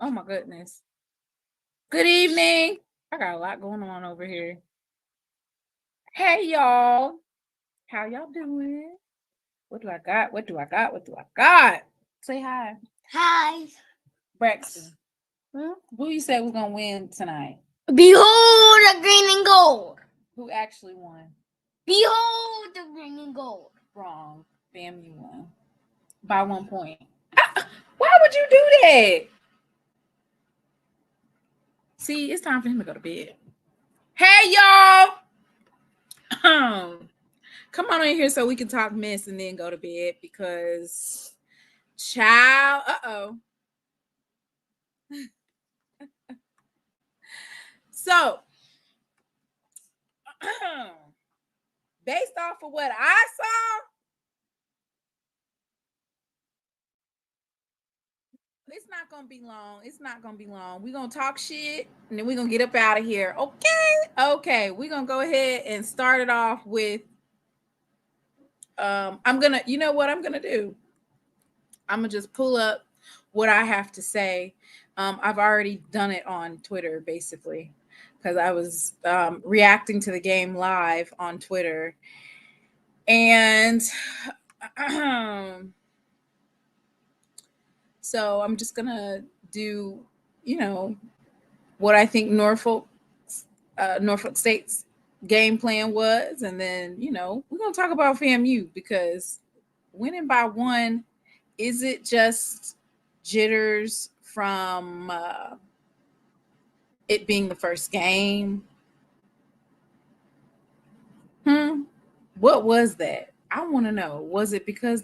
Oh my goodness. Good evening. I got a lot going on over here. Hey y'all. How y'all doing? What do I got? What do I got? What do I got? Say hi. Hi. Braxton. Who you said was gonna win tonight? Behold the green and gold. Who actually won? Behold the green and gold. Wrong. FAMU won. By 1 point. Why would you do that? See, it's time for him to go to bed. Hey, y'all. Come on in here so we can talk mess and then go to bed because child, So, based off of what I saw, it's not going to be long. It's not going to be long. We're going to talk shit and then we're going to get up out of here. Okay. We're going to go ahead and start it off with, you know what I'm going to do? I'm going to just pull up what I have to say. I've already done it on Twitter, basically, because I was reacting to the game live on Twitter. And so I'm just going to do, what I think Norfolk State's game plan was. And then, we're going to talk about FAMU because winning by 1, is it just jitters from it being the first game? What was that? I want to know. Was it because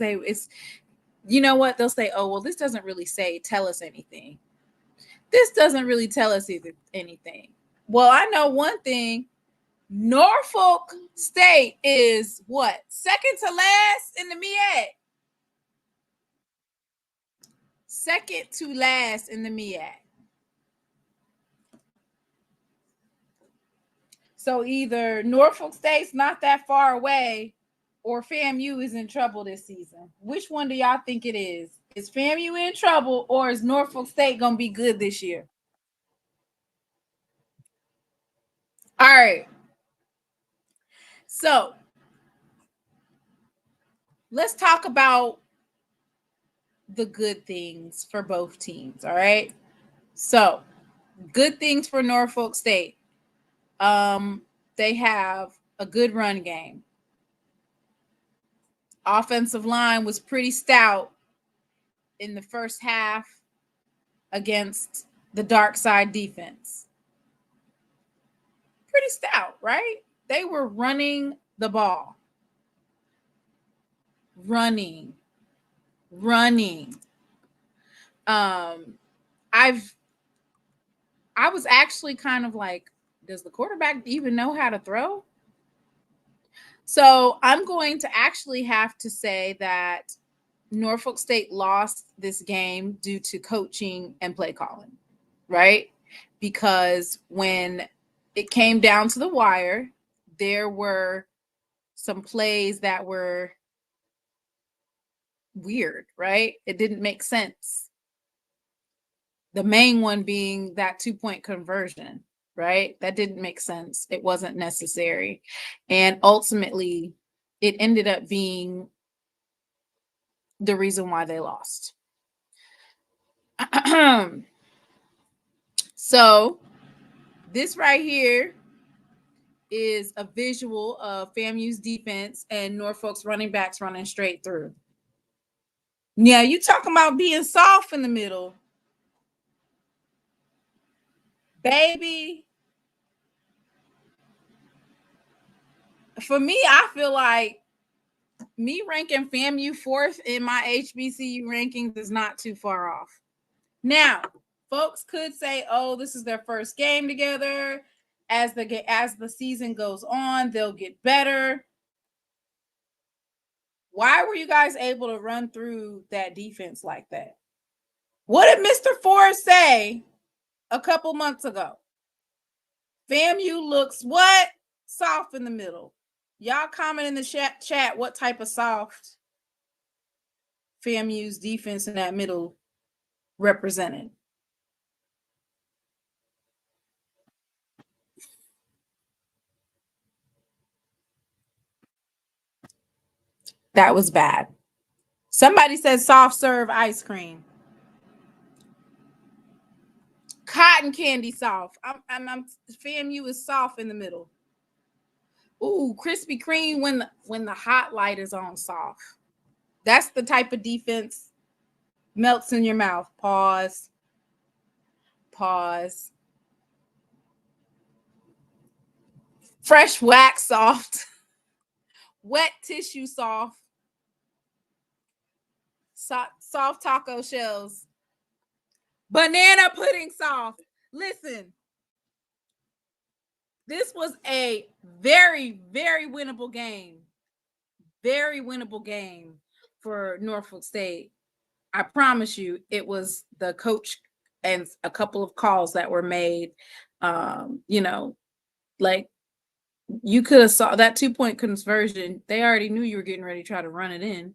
you know what? They'll say, oh, well, this doesn't really tell us anything. This doesn't really tell us anything. Well, I know one thing. Norfolk State is what? Second to last in the MEAC. Second to last in the MEAC. So either Norfolk State's not that far away or FAMU is in trouble this season. Which one do y'all think it is? Is FAMU in trouble or is Norfolk State going to be good this year? All right. So let's talk about the good things for both teams. All right. So, good things for Norfolk State. They have a good run game. Offensive line was pretty stout in the first half against the dark side defense. Pretty stout, right? They were running the ball. Running. I was actually kind of like, does the quarterback even know how to throw? So I'm going to actually have to say that Norfolk State lost this game due to coaching and play calling, right? Because when it came down to the wire, there were some plays that were weird, right? It didn't make sense. The main one being that 2-point conversion, right? That didn't make sense. It wasn't necessary. And ultimately, it ended up being the reason why they lost. So, this right here is a visual of FAMU's defense and Norfolk's running backs running straight through. Yeah, you talking about being soft in the middle. Baby. For me, I feel like me ranking FAMU fourth in my HBCU rankings is not too far off. Now, folks could say, "Oh, this is their first game together. As the season goes on, they'll get better." Why were you guys able to run through that defense like that? What did Mr. Forrest say a couple months ago? FAMU looks what? Soft in the middle. Y'all comment in the chat what type of soft FAMU's defense in that middle represented. That was bad. Somebody said soft serve ice cream. Cotton candy soft. I'm FAMU is soft in the middle. Ooh, Krispy Kreme when the hot light is on soft. That's the type of defense melts in your mouth. Pause. Fresh wax soft. Wet tissue soft. Soft taco shells. Banana pudding soft. Listen, this was a very, very winnable game. Very winnable game for Norfolk State. I promise you, it was the coach and a couple of calls that were made. Like you could have saw that 2-point conversion. They already knew you were getting ready to try to run it in.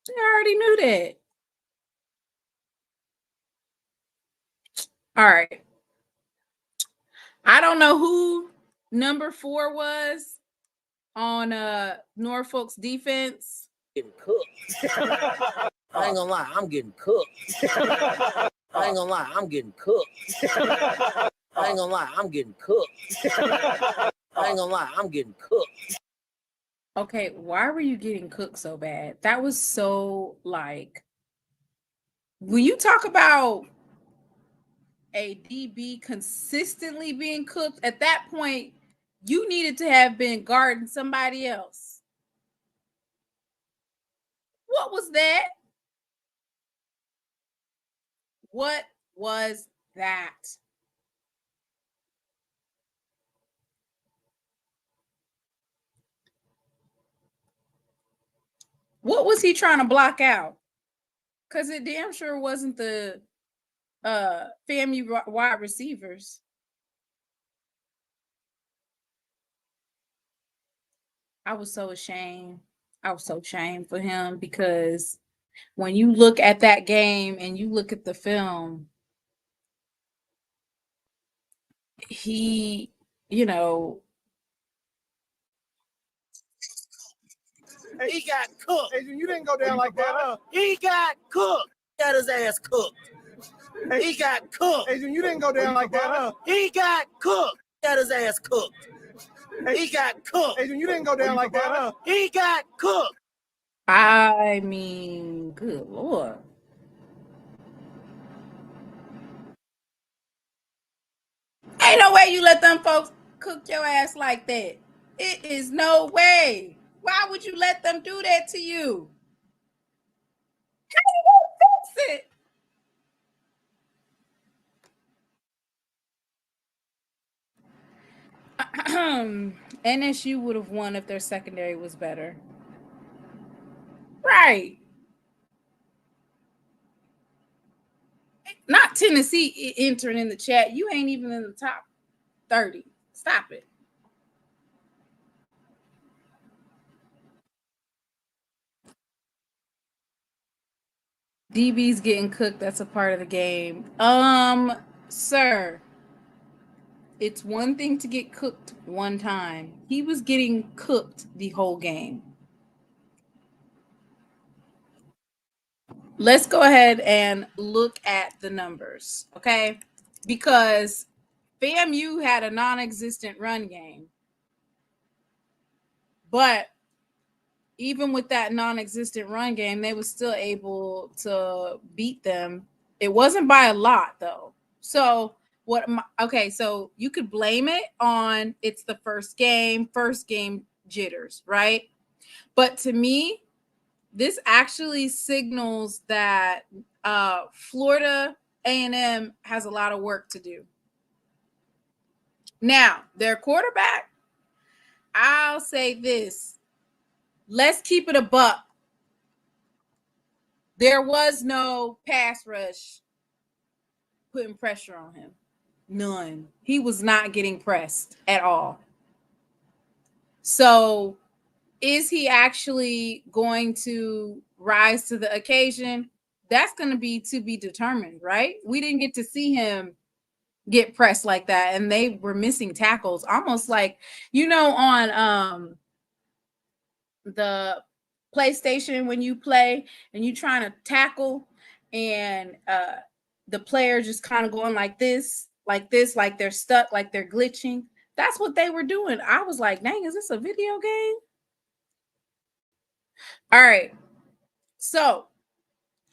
They already knew that. All right. I don't know who number 4 was on Norfolk's defense. Getting cooked. I ain't gonna lie, I'm getting cooked. I ain't gonna lie, I'm getting cooked. I ain't gonna lie, I'm getting cooked. I ain't gonna lie, I'm getting cooked. Okay, why were you getting cooked so bad? That was so like, when you talk about a DB consistently being cooked, at that point, you needed to have been guarding somebody else. What was that? What was that? What was he trying to block out? Because it damn sure wasn't the FAMU wide receivers. I was so ashamed. I was so ashamed for him, because when you look at that game and you look at the film, he, He got cooked. Adrian, you didn't go down like that, huh? He got cooked. Got his ass cooked. He got cooked. Adrian, you didn't go down like that, huh? He got cooked. Got his ass cooked. He got cooked. Adrian, you didn't go down like that, huh? He got cooked. I mean, good Lord. Ain't no way you let them folks cook your ass like that. It is no way. Why would you let them do that to you? How you gonna fix it? NSU would have won if their secondary was better. Right. Not Tennessee entering in the chat. You ain't even in the top 30. Stop it. DB's getting cooked. That's a part of the game. Sir, it's one thing to get cooked one time. He was getting cooked the whole game. Let's go ahead and look at the numbers, okay? Because FAMU had a non-existent run game. But even with that non-existent run game, they were still able to beat them. It wasn't by a lot, though. So so you could blame it on it's the first game jitters, right? But to me, this actually signals that Florida A&M has a lot of work to do. Now, their quarterback, I'll say this. Let's keep it a buck. There was no pass rush putting pressure on him. None. He was not getting pressed at all. So is he actually going to rise to the occasion? That's going to be determined, right? We didn't get to see him get pressed like that, and they were missing tackles, almost like, on the PlayStation when you play and you're trying to tackle and the player just kind of going like this, like they're stuck, like they're glitching. That's what they were doing. I was like, dang, is this a video game? All right. So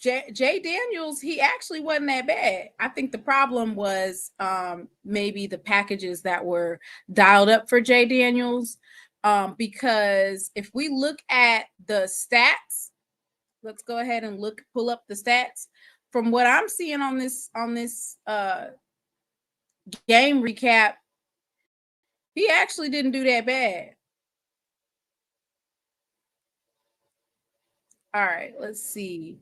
Jay Daniels, he actually wasn't that bad. I think the problem was maybe the packages that were dialed up for Jay Daniels. Because if we look at the stats, let's go ahead and pull up the stats. From what I'm seeing on this game recap, he actually didn't do that bad. All right, let's see.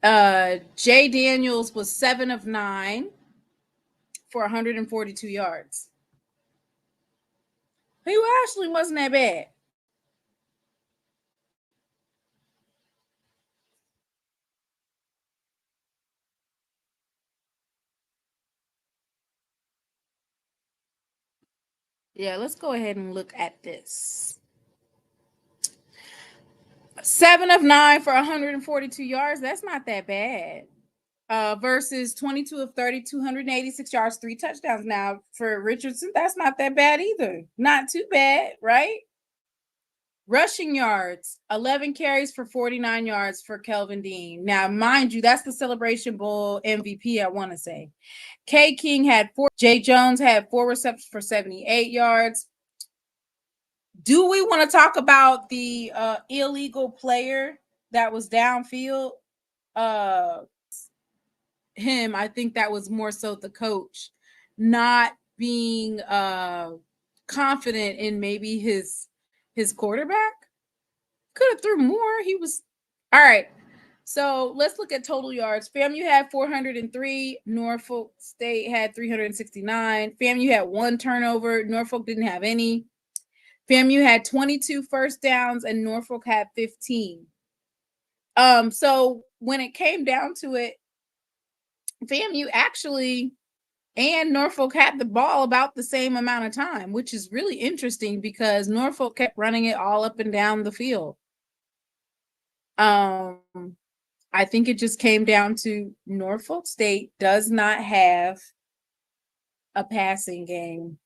Jay Daniels was 7 of 9 for 142 yards. He actually wasn't that bad. Yeah, let's go ahead and look at this. 7 of 9 for 142 yards. That's not that bad. Versus 22 of 30, 286 yards, 3 touchdowns. Now, for Richardson, that's not that bad either. Not too bad, right? Rushing yards, 11 carries for 49 yards for Kelvin Dean. Now, mind you, that's the Celebration Bowl MVP, I want to say. K. King had 4. Jay Jones had 4 receptions for 78 yards. Do we want to talk about the illegal player that was downfield? Him, I think that was more so the coach not being confident in maybe his quarterback. Could have threw more. He was all right. So let's look at total yards. FAMU had 403. Norfolk State had 369. FAMU had 1 turnover. Norfolk didn't have any. FAMU had 22 first downs and Norfolk had 15. So when it came down to it, FAMU actually and Norfolk had the ball about the same amount of time, which is really interesting because Norfolk kept running it all up and down the field. I think it just came down to Norfolk State does not have a passing game.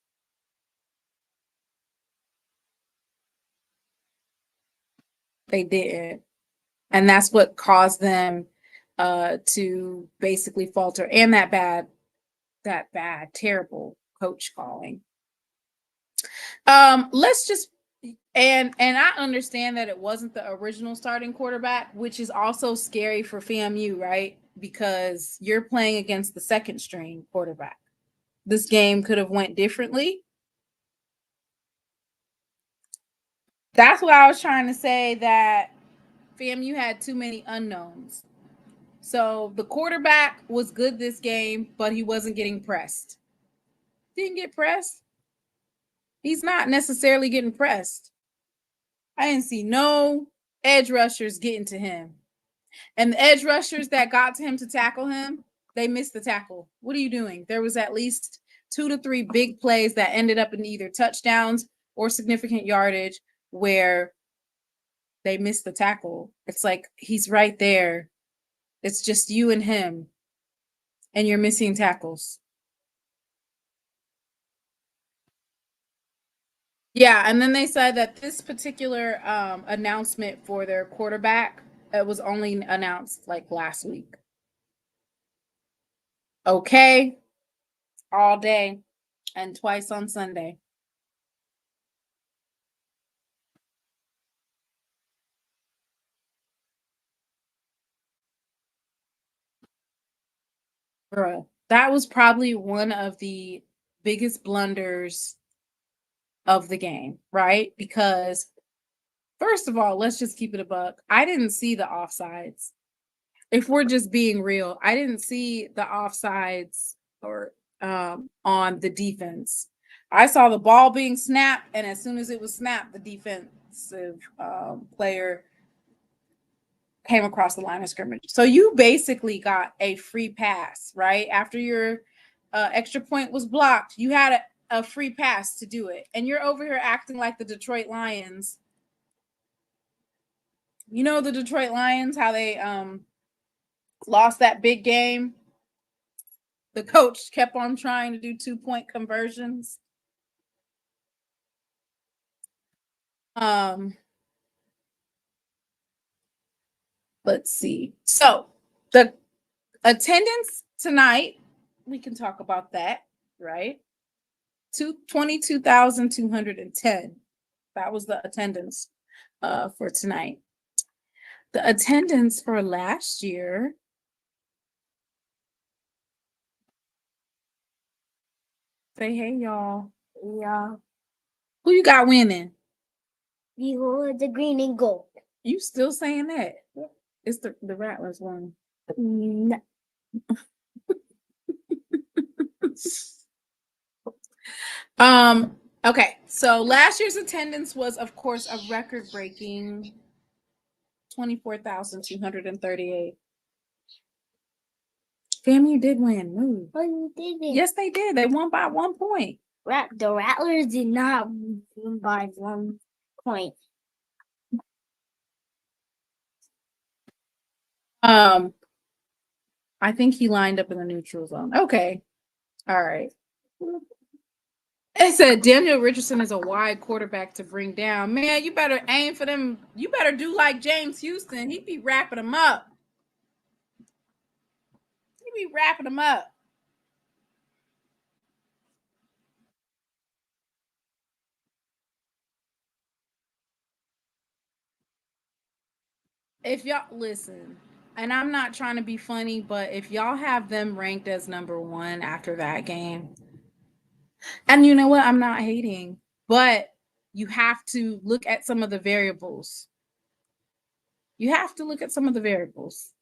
They didn't. And that's what caused them to basically falter, and that bad, terrible coach calling. Let's just and I understand that it wasn't the original starting quarterback, which is also scary for FAMU, right? Because you're playing against the second string quarterback. This game could have went differently. That's what I was trying to say, that FAMU had too many unknowns. So the quarterback was good this game, but he wasn't getting pressed. Didn't get pressed. He's not necessarily getting pressed. I didn't see no edge rushers getting to him. And the edge rushers that got to him to tackle him, they missed the tackle. What are you doing? There was at least 2 to 3 big plays that ended up in either touchdowns or significant yardage where they missed the tackle. It's like, he's right there. It's just you and him, and you're missing tackles. Yeah, and then they said that this particular announcement for their quarterback, it was only announced like last week. Okay, all day and twice on Sunday. Bruh, that was probably one of the biggest blunders of the game, right? Because first of all, let's just keep it a buck. I didn't see the offsides. If we're just being real, I didn't see the offsides or on the defense. I saw the ball being snapped, and as soon as it was snapped, the defensive player came across the line of scrimmage. So you basically got a free pass, right? After your extra point was blocked, you had a free pass to do it. And you're over here acting like the Detroit Lions. You know the Detroit Lions, how they lost that big game? The coach kept on trying to do 2-point conversions. Let's see. So the attendance tonight, we can talk about that, right? 22,210. That was the attendance for tonight. The attendance for last year. Say hey, y'all. Yeah. Who you got winning? Behold the green and gold. You still saying that? It's the Rattlers one. No. Okay, so last year's attendance was, of course, a record-breaking 24,238. FAMU did win. Move. Oh, you didn't. Yes, they did. They won by 1 point. The Rattlers did not win by 1 point. I think he lined up in the neutral zone. Okay. All right. It said Daniel Richardson is a wide quarterback to bring down. Man, you better aim for them. You better do like James Houston. He'd be wrapping them up. He'd be wrapping them up. If y'all listen, and I'm not trying to be funny, but if y'all have them ranked as number 1 after that game, and you know what? I'm not hating, but you have to look at some of the variables. You have to look at some of the variables.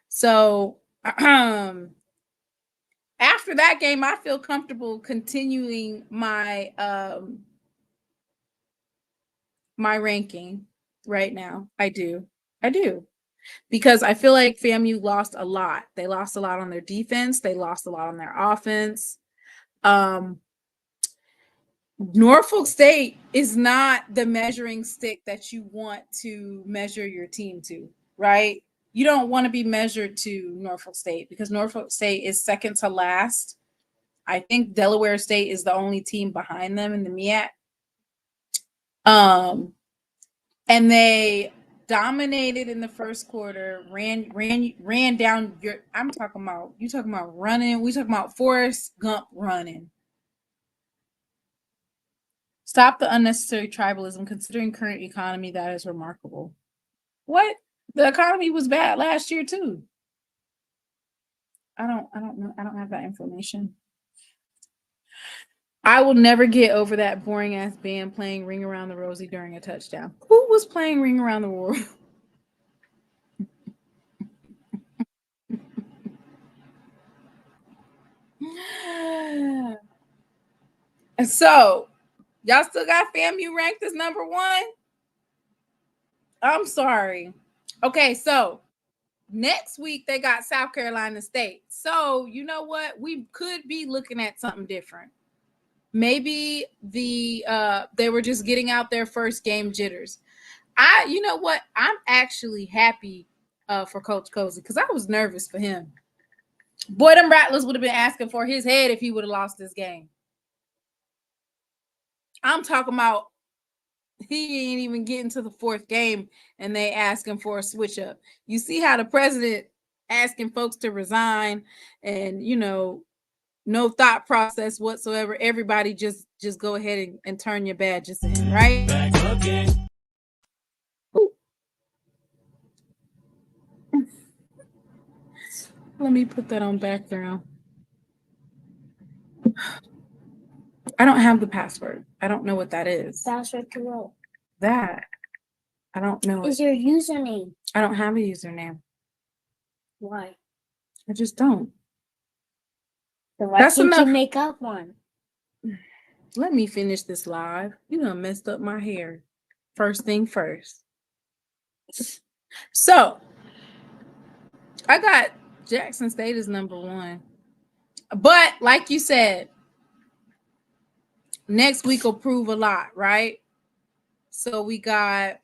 So after that game, I feel comfortable continuing my my ranking right now. I do. Because I feel like FAMU lost a lot. They lost a lot on their defense. They lost a lot on their offense. Norfolk State is not the measuring stick that you want to measure your team to, right? You don't want to be measured to Norfolk State because Norfolk State is second to last. I think Delaware State is the only team behind them in the MEAC. And they dominated in the first quarter, ran down your. I'm talking about you talking about running. We talking about Forrest Gump running. Stop the unnecessary tribalism. Considering current economy, that is remarkable. What? The economy was bad last year too. I don't know. I don't have that information. I will never get over that boring ass band playing Ring Around the Rosie during a touchdown. Who was playing Ring Around the World? And so, y'all still got FAMU ranked as number 1? I'm sorry. Okay, so next week they got South Carolina State. So, you know what? We could be looking at something different. Maybe they were just getting out their first game jitters. You know what? I'm actually happy for Coach Cozy because I was nervous for him. Boy, them Rattlers would have been asking for his head if he would have lost this game. I'm talking about he ain't even getting to the 4th game and they asking for a switch up. You see how the president asking folks to resign and, you know, no thought process whatsoever. Everybody just go ahead and turn your badges in, right? Let me put that on background. I don't have the password. I don't know what that is. Password to what? That. I don't know. Is your username? I don't have a username. Why? I just don't. So why That's can't enough. you make up one? Let me finish this live. You done messed up my hair. First thing first. So, I got Jackson State as number 1. But like you said, next week will prove a lot, right? So we got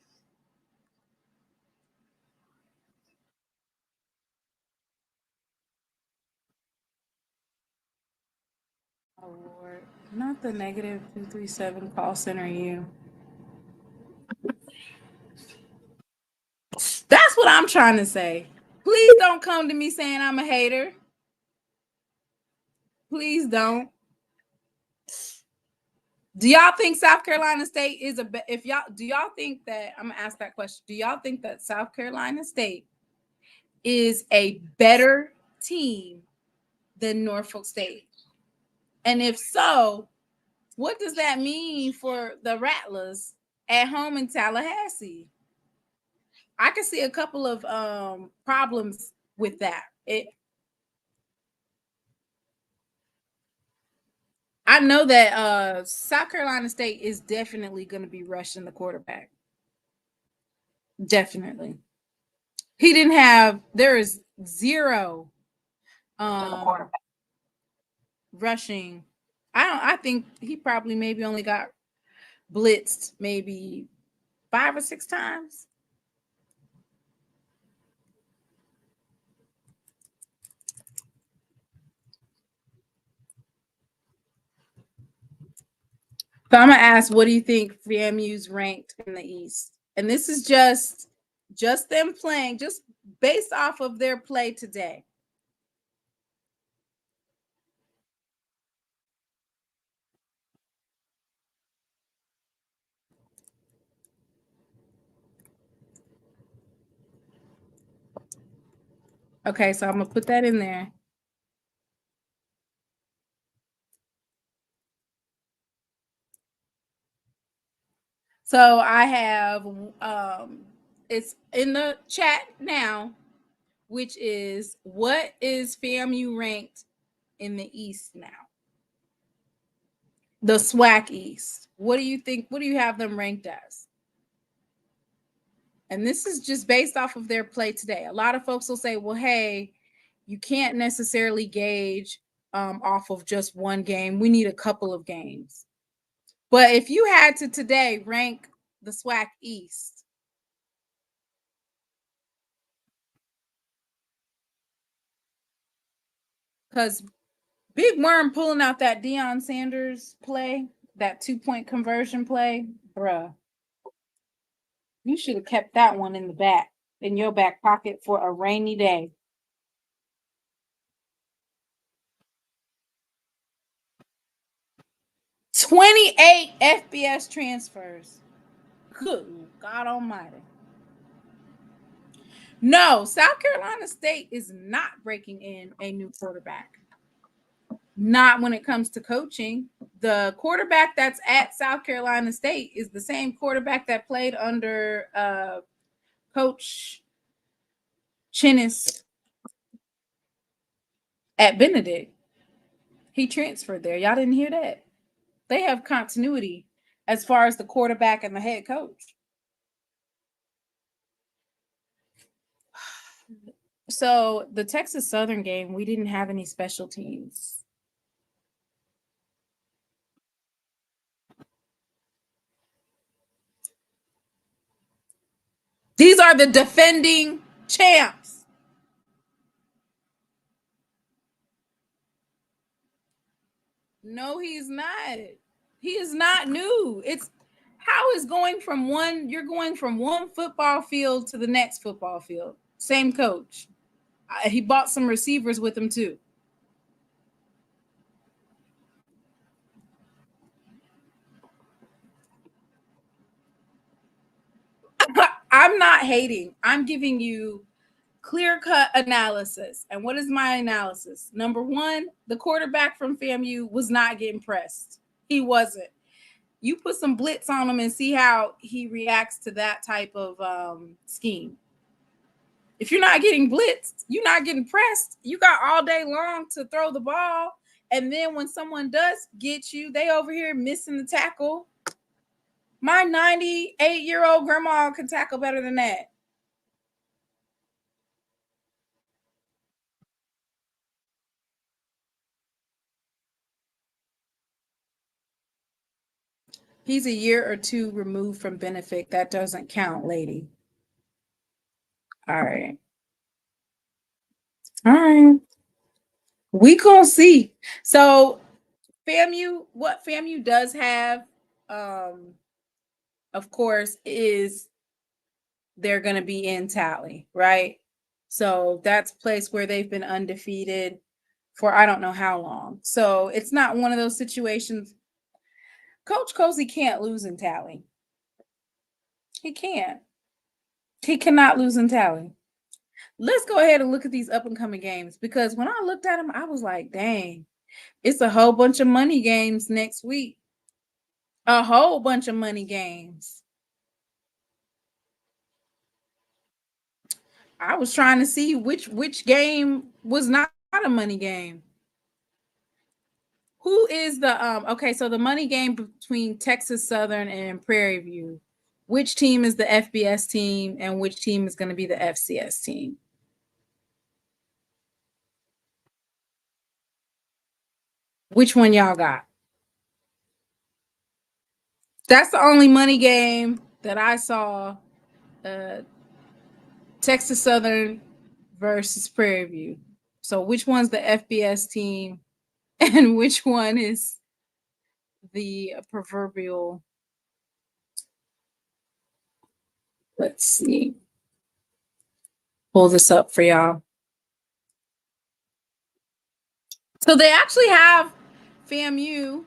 award, not the negative 237 call center U. That's what I'm trying to say. Please don't come to me saying I'm a hater. Please don't. Do y'all think South Carolina State is do y'all think that, I'm gonna ask that question. Do y'all think that South Carolina State is a better team than Norfolk State? And if so, what does that mean for the Rattlers at home in Tallahassee? I can see a couple of problems with that. I know that South Carolina State is definitely going to be rushing the quarterback. Definitely. There is 0 rushing. I think he probably maybe only got blitzed maybe 5 or 6 times. So I'm gonna ask, what do you think FAMU's ranked in the East? And this is just them playing, just based off of their play today. Okay, so I'm gonna put that in there. So I have it's in the chat now, which is, what is FAMU ranked in the East now? The SWAC East. What do you think? What do you have them ranked as? And this is just based off of their play today. A lot of folks will say, well, hey, you can't necessarily gauge off of just one game. We need a couple of games. But if you had to today rank the SWAC East, because Big Worm pulling out that Deion Sanders play, that 2-point conversion play, bruh, you should have kept that one in your back pocket for a rainy day. $28 FBS transfers. Good God Almighty. No, South Carolina State is not breaking in a new quarterback. Not when it comes to coaching. The quarterback that's at South Carolina State is the same quarterback that played under Coach Chinnis at Benedict. He transferred there. Y'all didn't hear that. They have continuity as far as the quarterback and the head coach. So the Texas Southern game, we didn't have any special teams. These are the defending champs. No, he's not. He is not new. It's how is going from you're going from one football field to the next football field. Same coach. He bought some receivers with him too. I'm not hating. I'm giving you clear-cut analysis. And what is my analysis? Number one, the quarterback from FAMU was not getting pressed. He wasn't. You put some blitz on him and see how he reacts to that type of scheme. If you're not getting blitzed, you're not getting pressed. You got all day long to throw the ball. And then when someone does get you, they over here missing the tackle. My 98-year-old grandma can tackle better than that. He's a year or two removed from benefit. That doesn't count, lady. All right. All right. We gonna see. So FAMU, what FAMU does have, of course, is they're gonna be in tally, right? So that's a place where they've been undefeated for I don't know how long. So it's not one of those situations. Coach Cozy can't lose in tally. He can't. He cannot lose in tally. Let's go ahead and look at these up and coming games, because when I looked at them, I was like, dang, it's a whole bunch of money games next week. A whole bunch of money games. I was trying to see which game was not a money game. Who is the okay, so the money game between Texas Southern and Prairie View. Which team is the FBS team and which team is going to be the FCS team? Which one y'all got? That's the only money game that I saw. Texas Southern versus Prairie View. So which one's the FBS team and which one is the proverbial? Let's see. Pull this up for y'all. So they actually have FAMU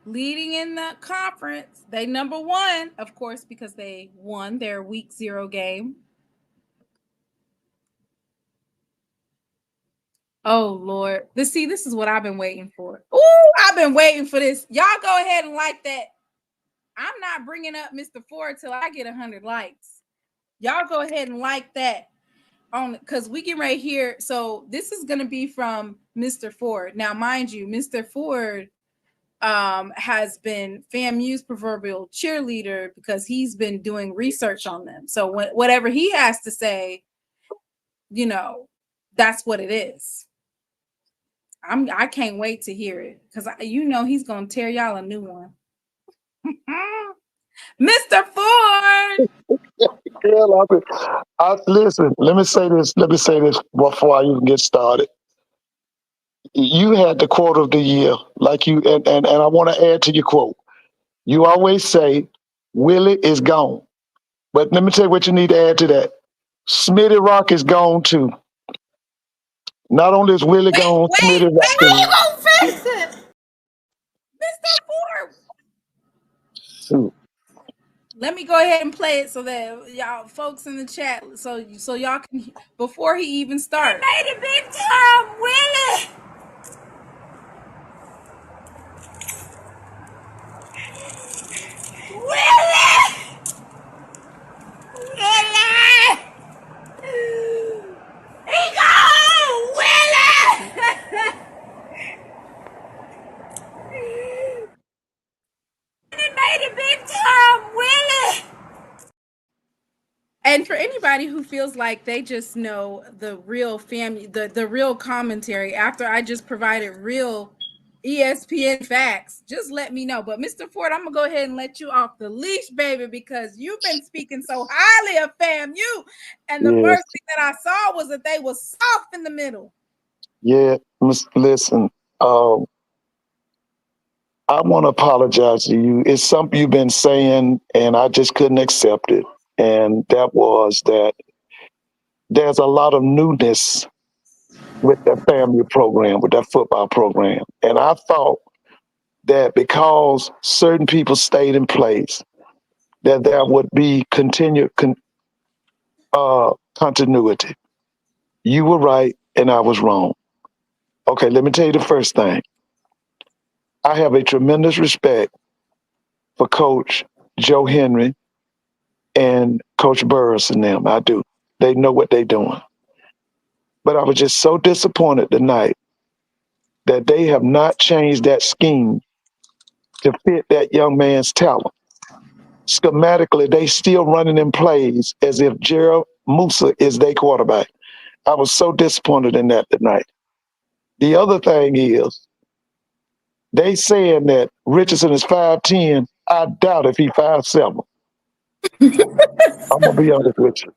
leading in the conference. They number one, of course, because they won their week 0 game. Oh Lord. This is what I've been waiting for. Ooh, I've been waiting for this. Y'all go ahead and like that. I'm not bringing up Mr. Ford till I get 100 likes. Y'all go ahead and like that on, because we can right here. So this is going to be from Mr. Ford. Now, mind you, Mr. Ford has been FAMU's proverbial cheerleader because he's been doing research on them. So whatever he has to say, that's what it is. I can't wait to hear it because he's gonna tear y'all a new one. Mr. Ford. Girl, listen, let me say this before I even get started. You had the quote of the year, like you, and I want to add to your quote. You always say, Willie is gone. But let me tell you what you need to add to that. Smitty Rock is gone too. Not only is Willie gone, Smitty Rock How is you gonna fix it? Mr. Ford. too. Let me go ahead and play it so that y'all folks in the chat, so y'all can, before he even starts. Made it big time, Willie. Willie. Willie. He gone, Willie. He made it big time, Willie. And for anybody who feels like they just know the real family, the real commentary after I just provided real ESPN facts, just let me know. But Mr. Ford, I'm gonna go ahead and let you off the leash, baby, because you've been speaking so highly of FAMU, and the Yes, first thing that I saw was that they were soft in the middle. yeah. Listen, I want to apologize to you. It's something you've been saying, and I just couldn't accept it. And that was that there's a lot of newness with that family program, with that football program. And I thought that because certain people stayed in place, that there would be continuity. You were right, and I was wrong. Okay, let me tell you the first thing. I have a tremendous respect for Coach Joe Henry and Coach Burris and them. I do. They know what they're doing. But I was just so disappointed tonight that they have not changed that scheme to fit that young man's talent. Schematically, they still running in plays as if Gerald Musa is their quarterback. I was so disappointed in that tonight. The other thing is, they saying that Richardson is 5'10". I doubt if he 5'7". I'm gonna be honest with you.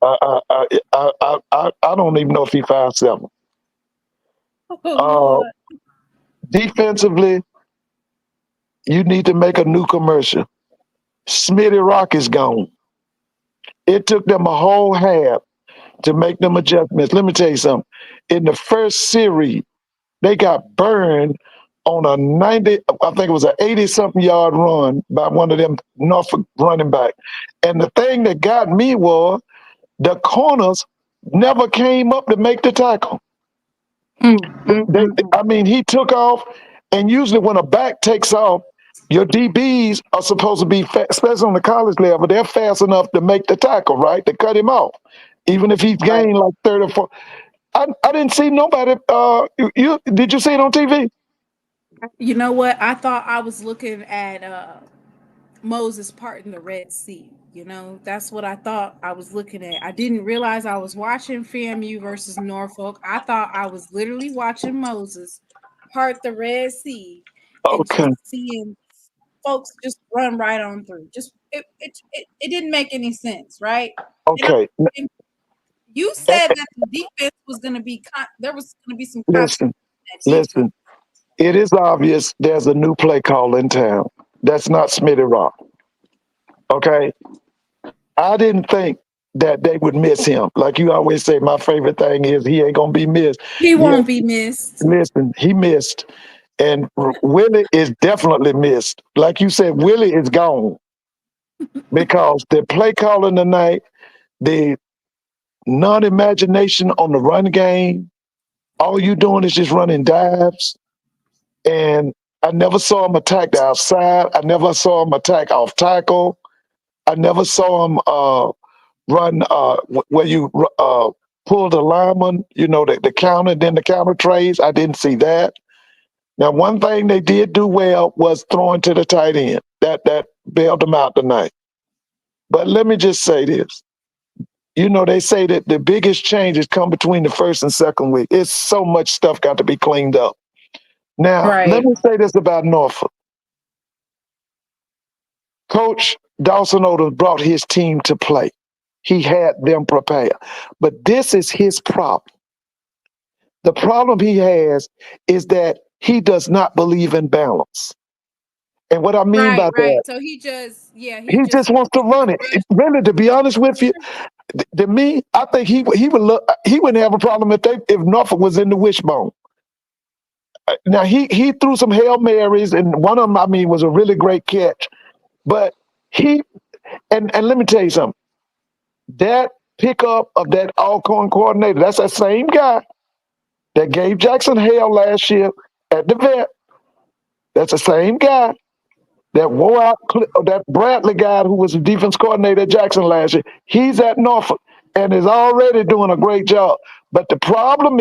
I don't even know if he 5'7". Oh Uh, Lord. defensively, you need to make a new commercial. Smitty Rock is gone. It took them a whole half to make them adjustments. Let me tell you something. In the first series, they got burned on a 90, I think it was an 80-something yard run by one of them Norfolk running back. And the thing that got me was the corners never came up to make the tackle. He took off, and usually when a back takes off, your DBs are supposed to be, especially on the college level, they're fast enough to make the tackle, right? To cut him off, even if he's gained like 30 or 40. I didn't see nobody. Did you see it on TV? You know what? I thought I was looking at Moses parting the Red Sea. You know, that's what I thought I was looking at. I didn't realize I was watching FAMU versus Norfolk. I thought I was literally watching Moses part the Red Sea and Okay, just seeing folks just run right on through. Just it didn't make any sense, right? And, okay. and you said that the defense was going to be there was going to be some continuity Listen, in that defense. listen. It is obvious there's a new play call in town. That's not Smitty Rock. Okay, I didn't think that they would miss him. Like you always say, my favorite thing is he ain't gonna be missed. He Yeah, won't be missed. listen, he missed. And Willie is definitely missed. Like you said, Willie is gone because the play calling tonight, the non-imagination on the run game, all you doing is just running dives. And I never saw him attack the outside. I never saw him attack off tackle. I never saw him run where you pull the lineman, the counter, then the counter trays. I didn't see that. Now, one thing they did do well was throwing to the tight end. That bailed them out tonight. But let me just say this. They say that the biggest changes come between the first and second week. It's so much stuff got to be cleaned up. Now, let Right. me say this about Norfolk. Coach Dawson Odom brought his team to play. He had them prepare. But this is his problem. The problem he has is that he does not believe in balance. And what I mean by Right. that, So he just, yeah, he just wants to run it. Really, to be honest with you, to me, I think he would look. He wouldn't have a problem if Norfolk was in the wishbone. Now he threw some Hail Marys, and one of them, I mean, was a really great catch. But he and let me tell you something. That pickup of that Alcorn coordinator, that's that same guy that gave Jackson hell last year at the vet. That's the same guy that wore out that Bradley guy who was the defense coordinator at Jackson last year. He's at Norfolk and is already doing a great job. But the problem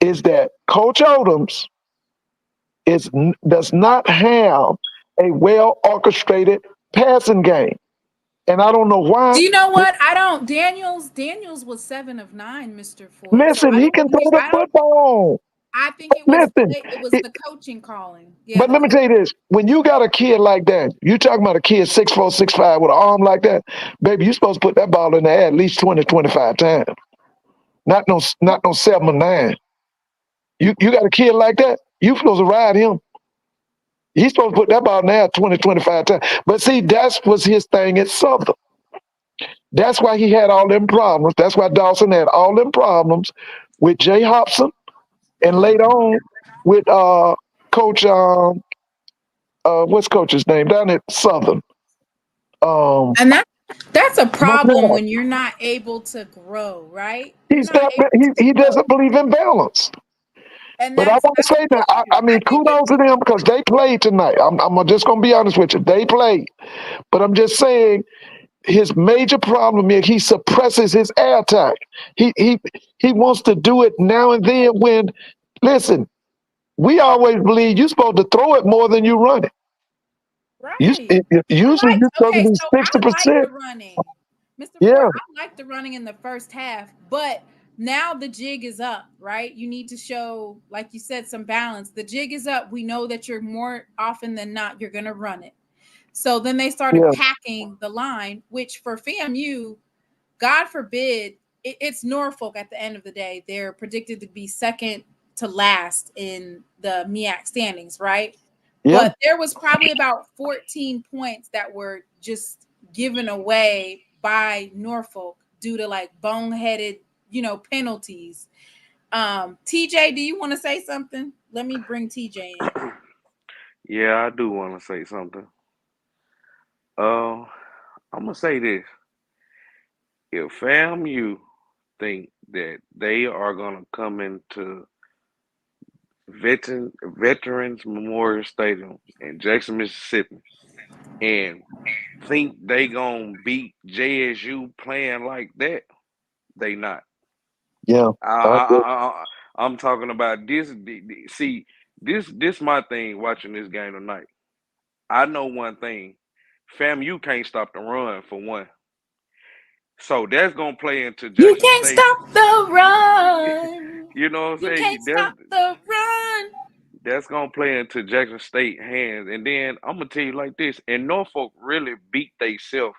is that Coach Odoms does not have a well orchestrated passing game, and I don't know why. Do you know what? I don't. Daniels was 7 of 9, Mr. Ford. So Listen, I he can don't think. throw the football. I think it was. Listen, It was the coaching calling. Yeah. but let me tell you this: when you got a kid like that, you talking about a kid 6'4", 6'5", with an arm like that, baby, you supposed to put that ball in the air at least 20, 25 times. Not no 7 or 9. You got a kid like that, you supposed to ride him. He's supposed to put that ball in the air 20, 25 times. But see, that was his thing at Southern. That's why he had all them problems. That's why Dawson had all them problems with Jay Hobson, and later on with Coach what's Coach's name down at Southern. And that's a problem McNair. when you're not able to grow, right? You're not able to He grow. doesn't believe in balance. And But I want to that's say that the issue. I mean, think kudos to them because they played tonight. I'm just gonna be honest with you, they played. But I'm just saying his major problem is he suppresses his air attack. He wants to do it now and then when, listen, we always believe you're supposed to throw it more than you run it. right. Usually you're supposed to Okay, be so I like 60%. the running. Mr. Yeah, Ford, I like the running in the first half, but now the jig is up, right? You need to show, like you said, some balance. The jig is up. We know that you're more often than not, you're going to run it. So then they started yeah, packing the line, which for FAMU, God forbid, it's Norfolk at the end of the day. They're predicted to be second to last in the MEAC standings, right? yeah. But there was probably about 14 points that were just given away by Norfolk due to like boneheaded, penalties. TJ, do you want to say something? Let me bring TJ in. Yeah, I do want to say something. Uh, I'm gonna say this: if FAMU think that they are gonna come into Veterans Memorial Stadium in Jackson, Mississippi, and think they gonna beat JSU playing like that, they not. Yeah. I, I I, agree. I, I'm talking about this. See, this my thing watching this game tonight. I know one thing: FAMU can't stop the run for one. So that's gonna play into You Jackson can't State. stop the run. You know what I'm You saying? can't stop the run. That's gonna play into Jackson State hands. And then I'm gonna tell you like this, and Norfolk really beat theyself.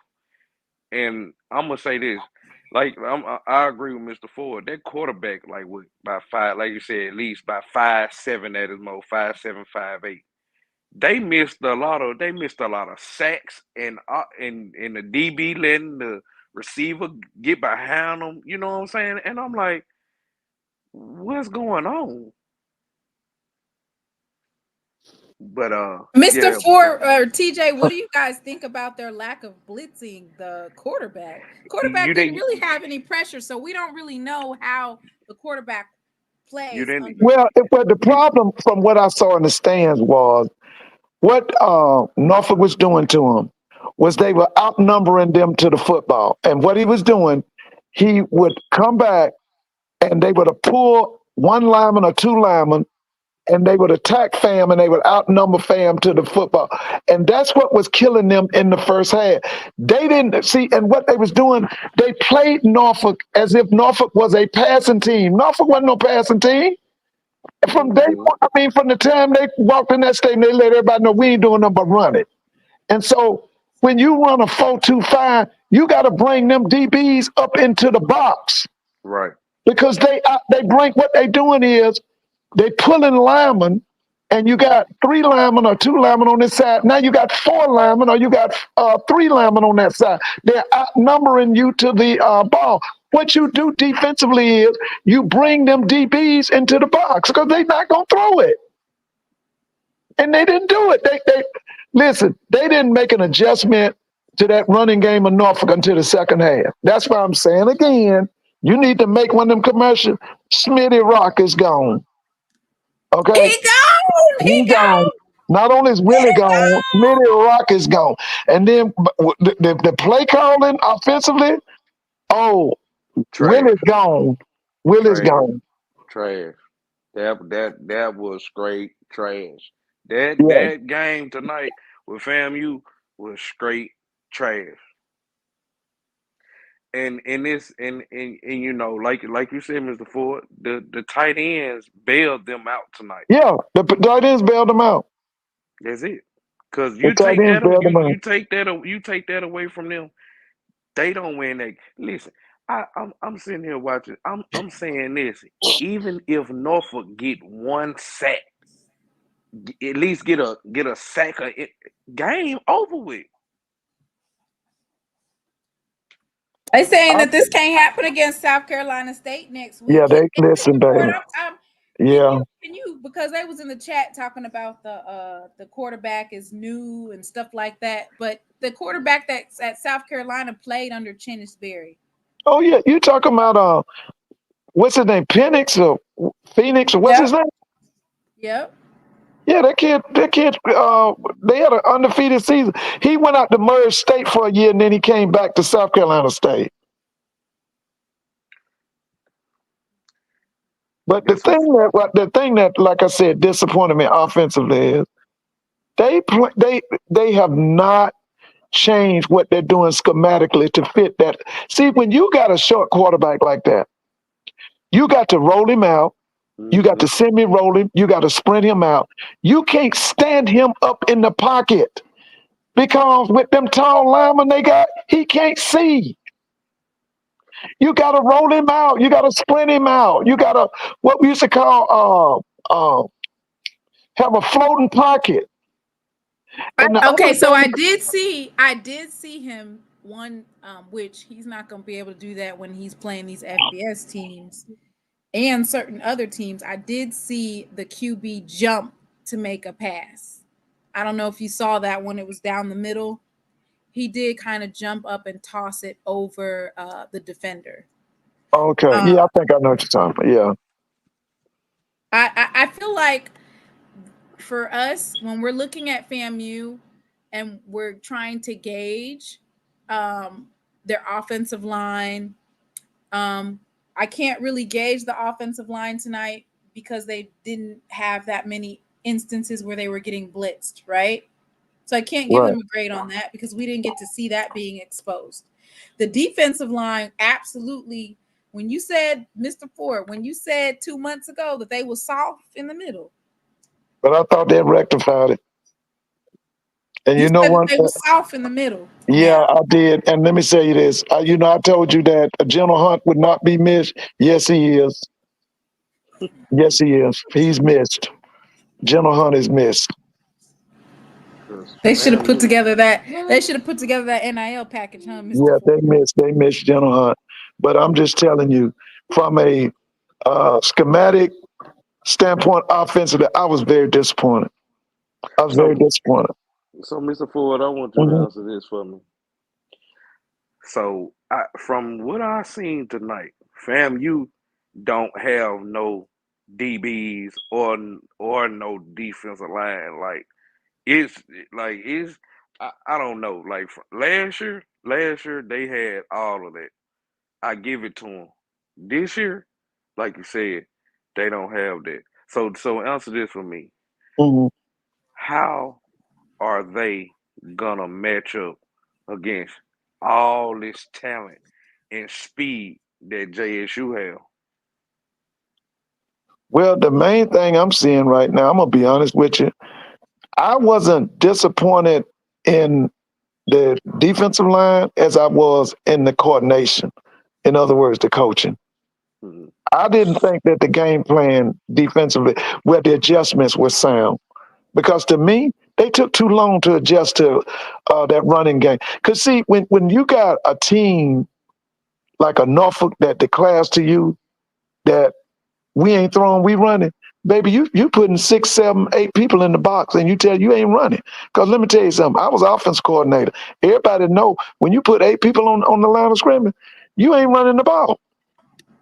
And I'm gonna say this, like I agree with Mr. Ford. That quarterback, like with by 5, like you said, at least by 5'7" at his most, 5'7", 5'8". They missed a lot of sacks and the DB letting the receiver get behind them. You know what I'm saying? And I'm like, what's going on? But Mr. yeah, Ford or TJ, what do you guys think about their lack of blitzing the quarterback? you Quarterback didn't didn't really have any pressure, so we don't really know how the quarterback you plays didn't under Well, but the you problem from what I saw in the stands was what Norfolk was doing to him was they were outnumbering them to the football. And what he was doing, he would come back and they would have pulled one lineman or two linemen and they would attack FAM and they would outnumber FAM to the football. And that's what was killing them in the first half. They didn't see, and what they was doing, they played Norfolk as if Norfolk was a passing team. Norfolk wasn't no passing team. From day mhm. one, I mean, from the time they walked in that stadium, they let everybody know we ain't doing nothing but running. And so when you run a 4-2-5, you got to bring them DBs up into the box Right. because they bring what they doing is they pulling linemen, and you got 3 linemen or 2 linemen on this side. Now you got 4 linemen or you got 3 linemen on that side. They're outnumbering you to the ball. What you do defensively is you bring them DBs into the box because they're not gonna throw it. And they didn't do it. They listen, they didn't make an adjustment to that running game of Norfolk until the second half. That's why I'm saying again, you need to make one of them commercials. Smitty Rock is gone. Okay? He gone. He He gone. gone. Not only is Willie gone, Smitty Rock is gone. And then the play calling offensively, oh, Trash. Willie's gone. Willie's Trash. gone. Trash. That was straight trash. That Yeah. that game tonight with FAMU was straight trash. And this and you know, like you said, Mr. Ford, the tight ends bailed them out tonight. Yeah. The tight ends bailed them out. That's it. Cause The you tight take ends that bailed you them out. you take that you take that away from them, they don't win that. Listen, I'm sitting here watching. I'm saying this. Even if Norfolk get one sack, at least get a sack game over with. They saying I, that this can't happen against South Carolina State next yeah, week. they listen, Mr. Ford, baby. I'm, Yeah. can you because they was in the chat talking about the quarterback is new and stuff like that, but the quarterback that's at South Carolina played under Chinnisberry. Oh yeah. You talking about what's his name? Penix or Phoenix or what's his Yep. name? Yep. Yeah, that kid, they had an undefeated season. He went out to Murray State for a year and then he came back to South Carolina State. But This was the thing that, like I said, disappointed me offensively is they have not changed what they're doing schematically to fit that. See, when you got a short quarterback like that, you got to roll him out. You got mm-hmm. to semi-roll him. You got to sprint him out. You can't stand him up in the pocket because with them tall linemen they got, he can't see. You got to roll him out. You got to sprint him out. You got to what we used to call have a floating pocket. And the Okay, other so thing, I did see him one which he's not going to be able to do that when he's playing these FBS teams and certain other teams. I did see the QB jump to make a pass. I don't know if you saw that when it was down the middle. He did kind of jump up and toss it over the defender. okay, yeah, I think I know what you're talking about. Yeah. I feel like for us, when we're looking at FAMU and we're trying to gauge their offensive line, I can't really gauge the offensive line tonight because they didn't have that many instances where they were getting blitzed, right? So I can't give Right. them a grade on that because we didn't get to see that being exposed. The defensive line, absolutely. When you said, Mr. Ford, when you said 2 months ago that they were soft in the middle, But I thought they rectified it. And you you know said that what? they were soft in the middle. Yeah, Now, I did. And let me say you this. I told you that General Hunt would not be missed. Yes, he is. Yes, he is. He's missed. General Hunt is missed. they should have put FAMU. together that NIL package, huh, Mr. Yeah, Ford? they missed General Hunt. But I'm just telling you, from a schematic standpoint, offensively, I was very disappointed. I was very So disappointed. so Mr. Ford, I want you to Mhm. answer this for me. So from what I seen tonight, FAMU don't have no DBs or no defensive line. It's it's I don't know. Last year they had all of that. I give it to them. This year, like you said, they don't have that. So answer this for me. Mhm. How are they gonna match up against all this talent and speed that JSU have? Well, the main thing I'm seeing right now, I'm going to be honest with you, I wasn't disappointed in the defensive line as I was in the coordination. In other words, the coaching. Mhm. I didn't think that the game plan defensively, where the adjustments were sound, because to me, they took too long to adjust to that running game. Because see, when you got a team like a Norfolk that declares to you that we ain't throwing, we running, baby, you putting 6, 7, 8 people in the box, and you tell you ain't running. Because let me tell you something, I was offense coordinator. Everybody know when you put 8 people on the line of scrimmage, you ain't running the ball.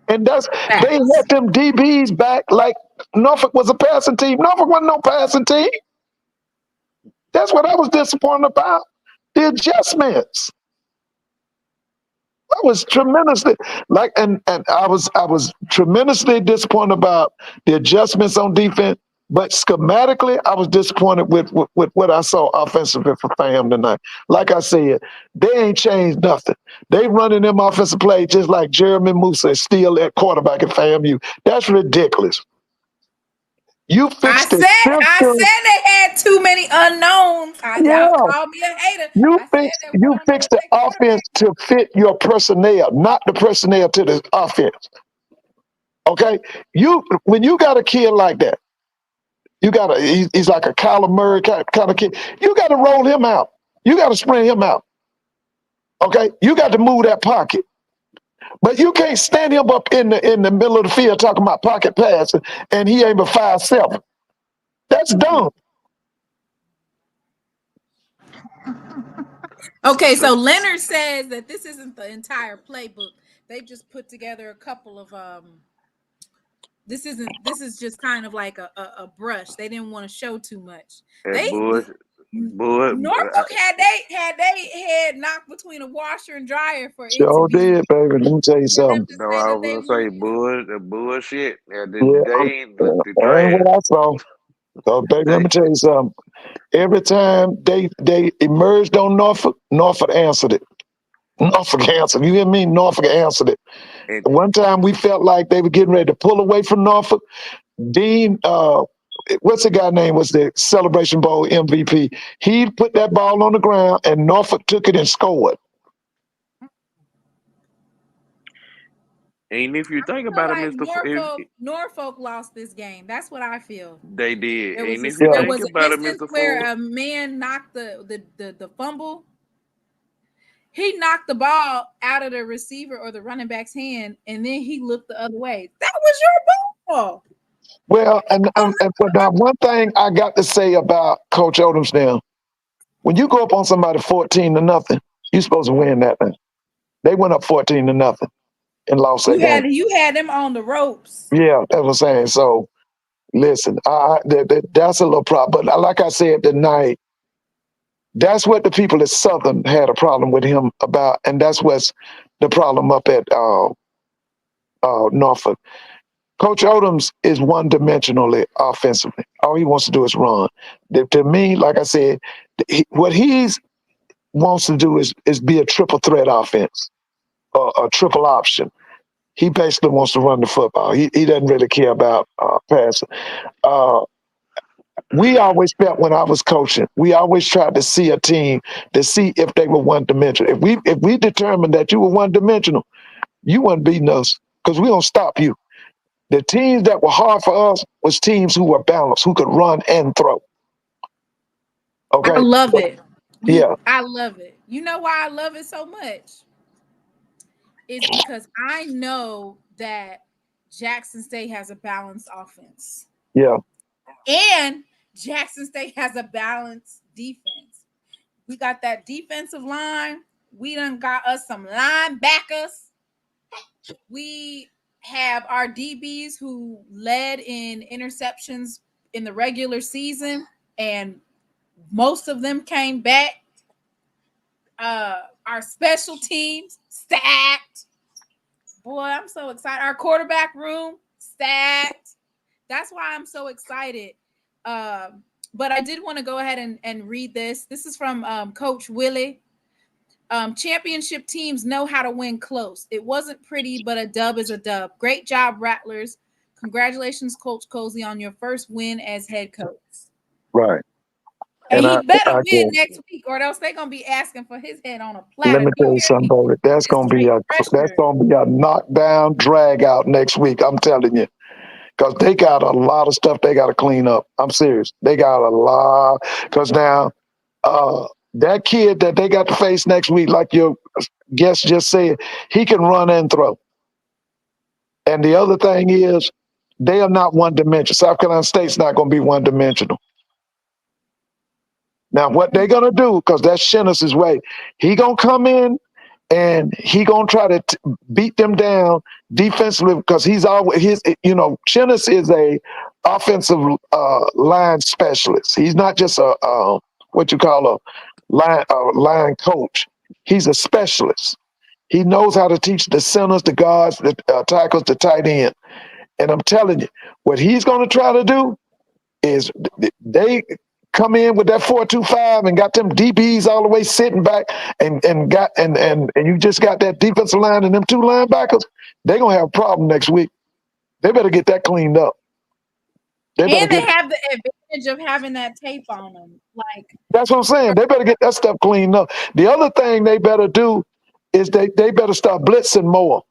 And they Facts. had them DBs back like Norfolk was a passing team. Norfolk wasn't no passing team. That's what I was disappointed about. The adjustments. I was tremendously and I was tremendously disappointed about the adjustments on defense. But schematically, I was disappointed with what I saw offensively for FAM tonight. Like I said, they ain't changed nothing. They running them offensive plays just like Jeremy Musa is still at quarterback at FAMU. That's ridiculous. You I fixed the said system. they had too many unknowns. Y'all Yeah. called me a hater. You I said fix that we you don't know fix what the they offense quarterback to fit your personnel, not the personnel to the offense. Okay, when you got a kid like that, he's like a Kyler Murray kind of kid. You got to roll him out. You got to sprint him out. Okay, you got to move that pocket, but you can't stand him up in the middle of the field talking about pocket pass, and he ain't but 5'7". That's dumb. Okay, So so Leonard says that this isn't the entire playbook. They just put together a couple of this is just kind of like a brush. They didn't want to show too much. that They Bush, Norfolk had head knocked between a washer and dryer for it to Sure be did, baby. Let me tell you for them something. to no, say I that they was gonna wanted. say the bullshit. At the Yeah, day, the that ain't trash. what I saw. So, baby, let They, me tell you something. Every time they emerged on Norfolk, Norfolk answered it. Norfolk answered. You hear me? Norfolk answered it. and One time we felt like they were getting ready to pull away from Norfolk. Dean, what's the guy name? Was the Celebration Bowl MVP? He put that ball on the ground, and Norfolk took it and scored. and if you think Feel about it, like Mister, if Norfolk lost this game. That's what I feel. they did, There was and if a you Yeah, there think was an about it, instance Mister where Ford, a man knocked the fumble. He knocked the ball out of the receiver or the running back's hand, and then he looked the other way. That was your ball. well, and but now one thing I got to say about Coach Odoms now, when you go up on somebody 14-0, you're supposed to win that thing. They went up 14-0 and lost that game. You had them on the ropes. Yeah, that's what I'm saying. So listen, that's a little problem. But like I said tonight, that's what the people at Southern had a problem with him about, and that's what's the problem up at Norfolk. Coach Odoms is one-dimensionally offensively. All he wants to do is run. To me, like I said, what he's wants to do is be a triple threat offense, a triple option. He basically wants to run the football. He doesn't really care about passing. Uh, we always felt when I was coaching, we always tried to see a team to see if they were one dimensional. If we determined that you were one dimensional, you weren't beating us because we don't stop you. The teams that were hard for us was teams who were balanced, who could run and throw. I Okay, love it. yeah, I love it. You know why I love it so much? It's because I know that Jackson State has a balanced offense. yeah, And Jackson State has a balanced defense. We got that defensive line. We done got us some linebackers. We have our DBs who led in interceptions in the regular season, and most of them came back. Our special teams stacked. Boy, I'm so excited. Our quarterback room stacked. That's why I'm so excited. But I did want to go ahead and read this. This is from Coach Willie. Championship teams know how to win close. It wasn't pretty, but a dub is a dub. Great job, Rattlers. Congratulations, Coach Cozy, on your first win as head coach. right. And he better I win guess, next week, or else they're gonna be asking for his head on a let platter. me Do tell you you hear me? something, baby. That's It's straight pressure. gonna be a knockdown drag out next week. I'm telling you. Because they got a lot of stuff they got to clean up. I'm serious. They got a lot. Because now, that kid that they got to face next week, like your guest just said, he can run and throw. And the other thing is, they are not one dimensional. South Carolina State's not going to be one dimensional. Now, what they're going to do, because that's Shennis's way, he going to come in and he gonna try to beat them down defensively because he's always Chinnis is a offensive line specialist. He's not just a what you call a line coach. He's a specialist. He knows how to teach the centers, the guards, the tackles, the tight end. And I'm telling you, what he's gonna try to do is they come in with that 4-2-5 and got them DBs all the way sitting back and you just got that defensive line and them two linebackers, they're gonna have a problem next week. They better get that cleaned up. And they have the advantage of having that tape on them. Like, that's what I'm saying. They better get that stuff cleaned up. The other thing they better do is they better start blitzing more.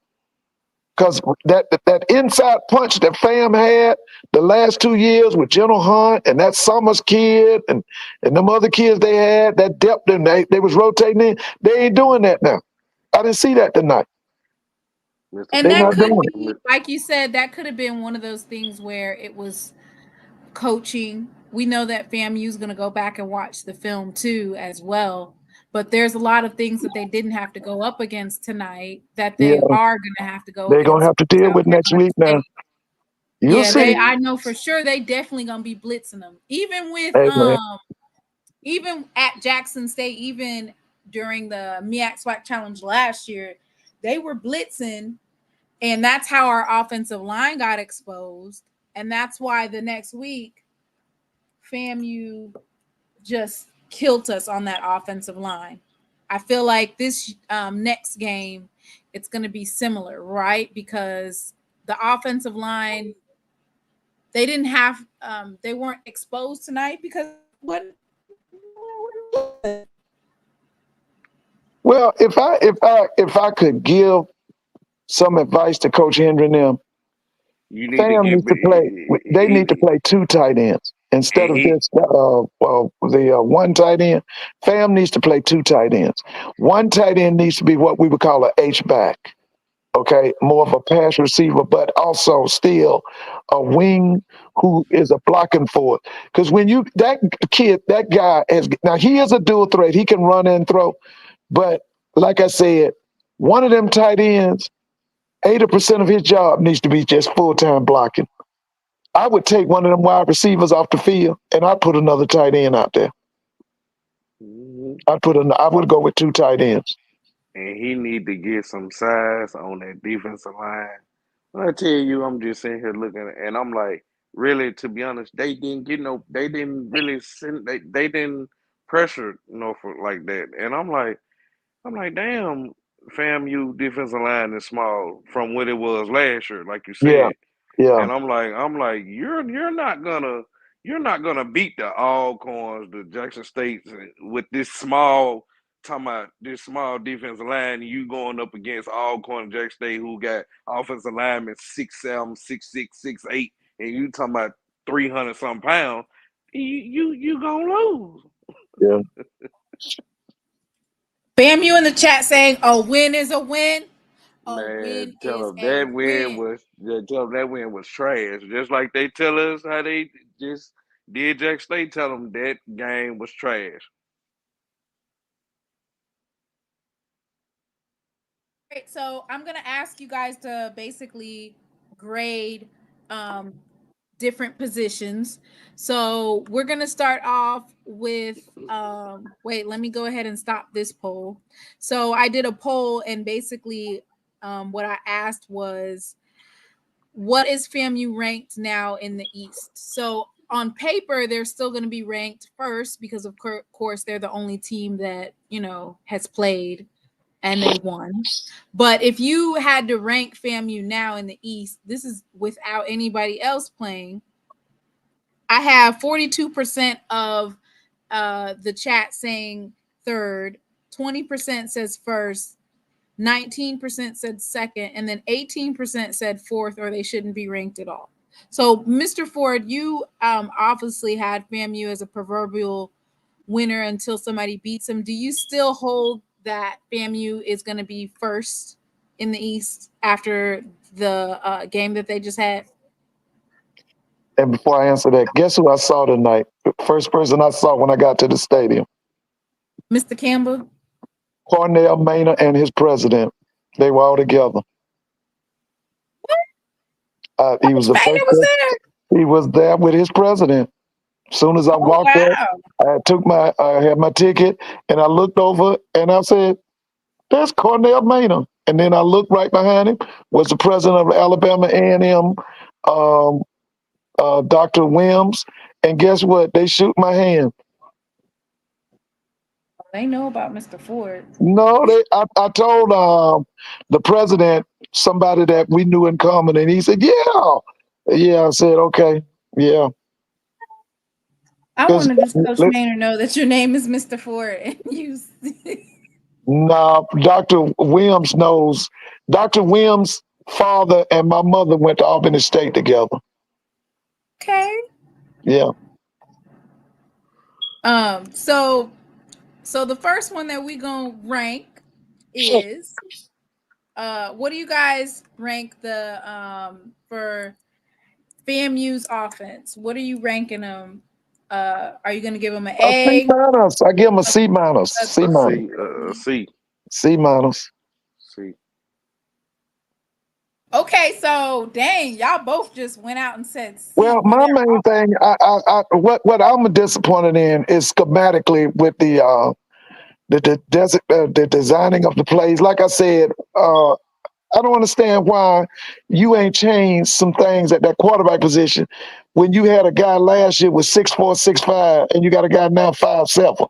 Because that inside punch that FAM had the last 2 years with General Hunt and that Summers kid and them other kids they had, that depth and they was rotating in, they ain't doing that now. I didn't see that tonight. And they that not could doing be, like you said, that could have been one of those things where it was coaching. We know that FAMU is going to go back and watch the film too as well. But there's a lot of things that they didn't have to go up against tonight that they are going to have to go. They're going to have to deal with next week now. You'll see. I know for sure they definitely going to be blitzing them. Even with even at Jackson State, even during the MEAC SWAC challenge last year, they were blitzing, and that's how our offensive line got exposed. And that's why the next week FAMU just killed us on that offensive line. I feel like this next game, it's going to be similar, right? Because the offensive line, they didn't have, they weren't exposed tonight because what? Well, if I could give some advice to Coach Hendry and them, you need to FAM give needs to play. They need to play two tight ends instead of just the one tight end. FAM needs to play two tight ends. One tight end needs to be what we would call an H-back. Okay, more of a pass receiver, but also still a wing who is a blocking forward. Because when that guy he is a dual threat. He can run and throw, but like I said, one of them tight ends, 80% of his job needs to be just full-time blocking. I would take one of them wide receivers off the field and I'd put another tight end out there. I would go with two tight ends. And he need to get some size on that defensive line. When I tell you, I'm just sitting here looking, and I'm like, really, to be honest, they didn't really they didn't pressure Norfolk like that. And I'm like, damn, FAMU defensive line is small from what it was last year, like you Yeah, said. yeah. And I'm like, you're not gonna beat the Alcorns, the Jackson States with this small this small defensive line. You going up against Alcorn, Jackson State, who got offensive linemen 6'7", 6'6", 6'8", and you talking about 300 some pounds. You gonna lose. Yeah. FAMU in the chat saying a win is a win. Man, tell them that win was trash. Just like they tell us how they just did Jack State. Tell them that game was trash. Right, so I'm gonna ask you guys to basically grade different positions. So we're gonna start off with wait, let me go ahead and stop this poll. So I did a poll, and basically what I asked was, what is FAMU ranked now in the East? So on paper, they're still going to be ranked first because, of course, they're the only team that, has played and they won. But if you had to rank FAMU now in the East, this is without anybody else playing. I have 42% of the chat saying third, 20% says first, 19% said second, and then 18% said fourth, or they shouldn't be ranked at all. So, Mr. Ford, you obviously had FAMU as a proverbial winner until somebody beats them. Do you still hold that FAMU is going to be first in the East after the game that they just had? And before I answer that, guess who I saw tonight? The first person I saw when I got to the stadium. Mr. Campbell? Cornell Maynard and his president. They were all together. He was the first Maynard was there? He was there with his president. As soon as I walked up, I had my ticket, and I looked over and I said, "That's Cornell Maynard." And then I looked right behind him was the president of Alabama A&M, Dr. Wims. And guess what? They shook my hand. They know about Mr. Ford. No, I told the president somebody that we knew in common, and he said, "Yeah." I said, "Okay, yeah." I want to just Coach Maynard know that your name is Mr. Ford, and you. No, Dr. Wims knows. Dr. Wims' father and my mother went to Albany State together. Okay. Yeah. So the first one that we gonna rank is what do you guys rank the for FAMU's offense? What are you ranking them? Are you gonna give them an A? C minus. I give them a C minus. C minus. C. C minus. C. Okay, so dang, y'all both just went out and said C. Well, my main thing, what I'm disappointed in is schematically with the designing of the plays. Like I said, I don't understand why you ain't changed some things at that quarterback position when you had a guy last year with 6'4", 6'5", and you got a guy now 5'7",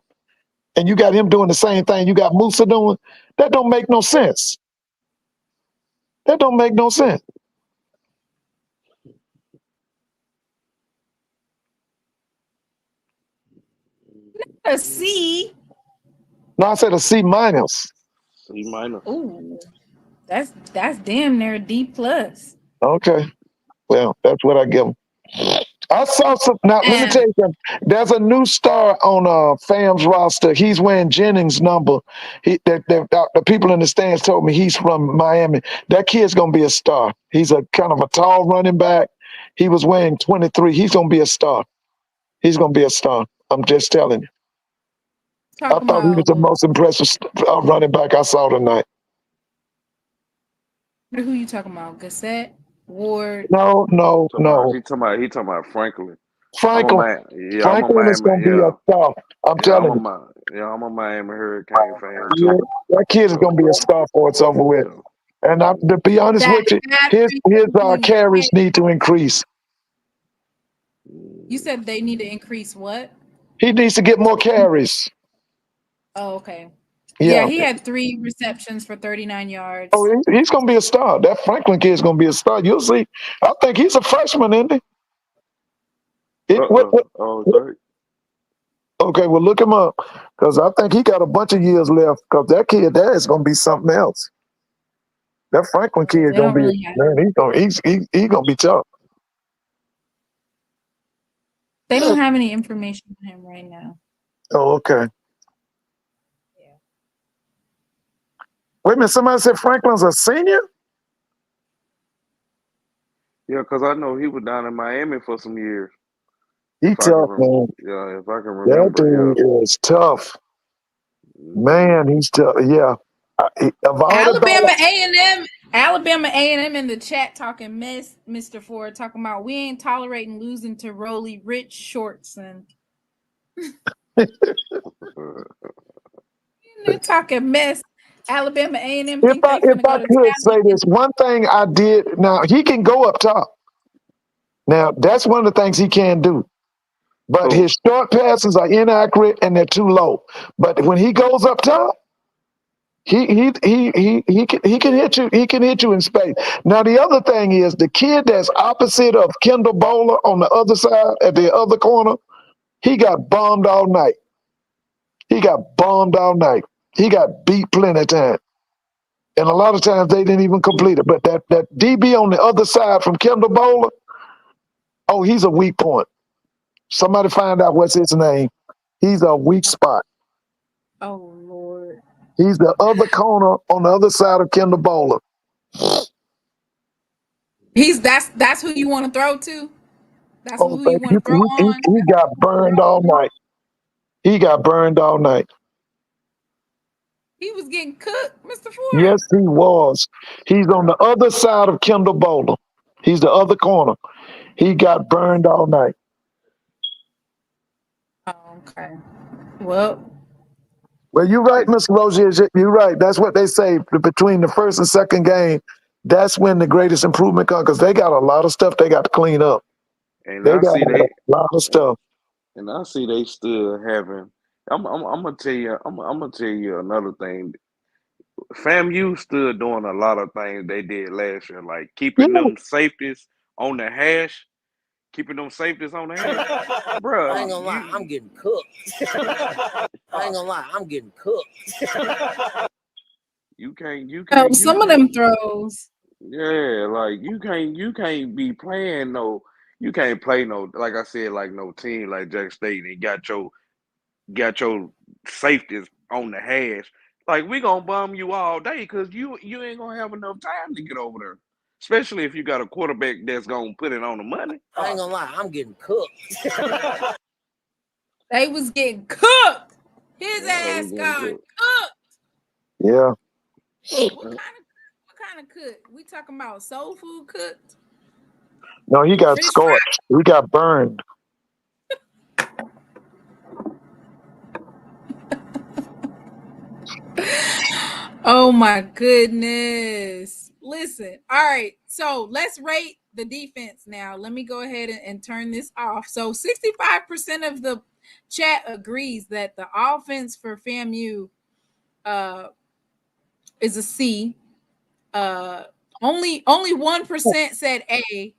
and you got him doing the same thing you got Musa doing. That don't make no sense. That don't make no sense. A C. No, I said a C minus. C minus. Ooh, that's damn near a D plus. Okay, well, that's what I give them. I saw some. Now let me tell you something. There's a new star on FAM's roster. He's wearing Jennings' number. The people in the stands told me he's from Miami. That kid's gonna be a star. He's a kind of a tall running back. He was wearing 23. He's gonna be a star. He's gonna be a star. I'm just telling you. I thought he was the most impressive running back I saw tonight. Who you talking about? Gassette? Ward? No. He talking about Franklin. Franklin is gonna be a star. I'm telling you. I'm a Miami Hurricane fan too. Yeah, that kid is gonna be a star for it's over with. And to be honest with you, his carries need to increase. You said they need to increase what? He needs to get more carries. Oh, okay. Yeah, he had 3 receptions for 39 yards. Oh, he's going to be a star. That Franklin kid is going to be a star. You'll see. I think he's a freshman, isn't he? Okay, well, look him up because I think he got a bunch of years left because that kid there is going to be something else. That Franklin kid is going to be, he's going to be tough. They don't have any information on him right now. Oh, okay. Wait a minute, somebody said Franklin's a senior? Yeah, because I know he was down in Miami for some years. He tough, man. Yeah, if I can remember. That dude is tough. Man, he's tough. Yeah. Alabama A&M in the chat talking mess, Mr. Ford, talking about we ain't tolerating losing to Rolly Rich Shortson. They're talking mess. Alabama A&M. If I could say this, one thing I did, now he can go up top. Now that's one of the things he can do. But his short passes are inaccurate and they're too low. But when he goes up top, he can hit you. He can hit you in space. Now the other thing is the kid that's opposite of Kendall Bowler on the other side at the other corner. He got bombed all night. He got bombed all night. He got beat plenty of times. And a lot of times they didn't even complete it. But that DB on the other side from Kendall Bowler, oh, he's a weak point. Somebody find out what's his name. He's a weak spot. Oh Lord. He's the other corner on the other side of Kendall Bowler. That's who you want to throw to? That's Oh, who you want to throw on? he got burned all night. He got burned all night. He was getting cooked, Mr. Ford. Yes, he was. He's on the other side of Kendall Bowler. He's the other corner. He got burned all night. Oh, okay. Well, You're right, Mr. Rozier. You're right. That's what they say. Between the first and second game, that's when the greatest improvement comes because they got a lot of stuff they got to clean up. And They I got see a lot of stuff. and I see they still having. I'm gonna tell you. I'm gonna tell you another thing. FAMU still doing a lot of things they did last year, like Yeah, keeping them safeties on the hash, keeping them safeties on the hash. Bruh, I ain't gonna lie, I'm getting cooked. I ain't gonna lie, I'm getting cooked. you some of them throws. yeah, like you can't be playing no, you can't play no, like I said, like no team like Jack State and got your safeties on the hash. Like we gonna bum you all day because you ain't gonna have enough time to get over there. Especially if you got a quarterback that's gonna put it on the money. I ain't gonna lie, I'm getting cooked. They was getting cooked. His Yeah, they ass was getting got good. cooked. yeah. What kind of cook? We talking about soul food cooked? No, he got Fish fry? scorched. He got burned. Oh my goodness. Listen. All right. So let's rate the defense now. Let me go ahead and turn this off. So 65% of the chat agrees that the offense for FAMU is a C. Only 1% said A,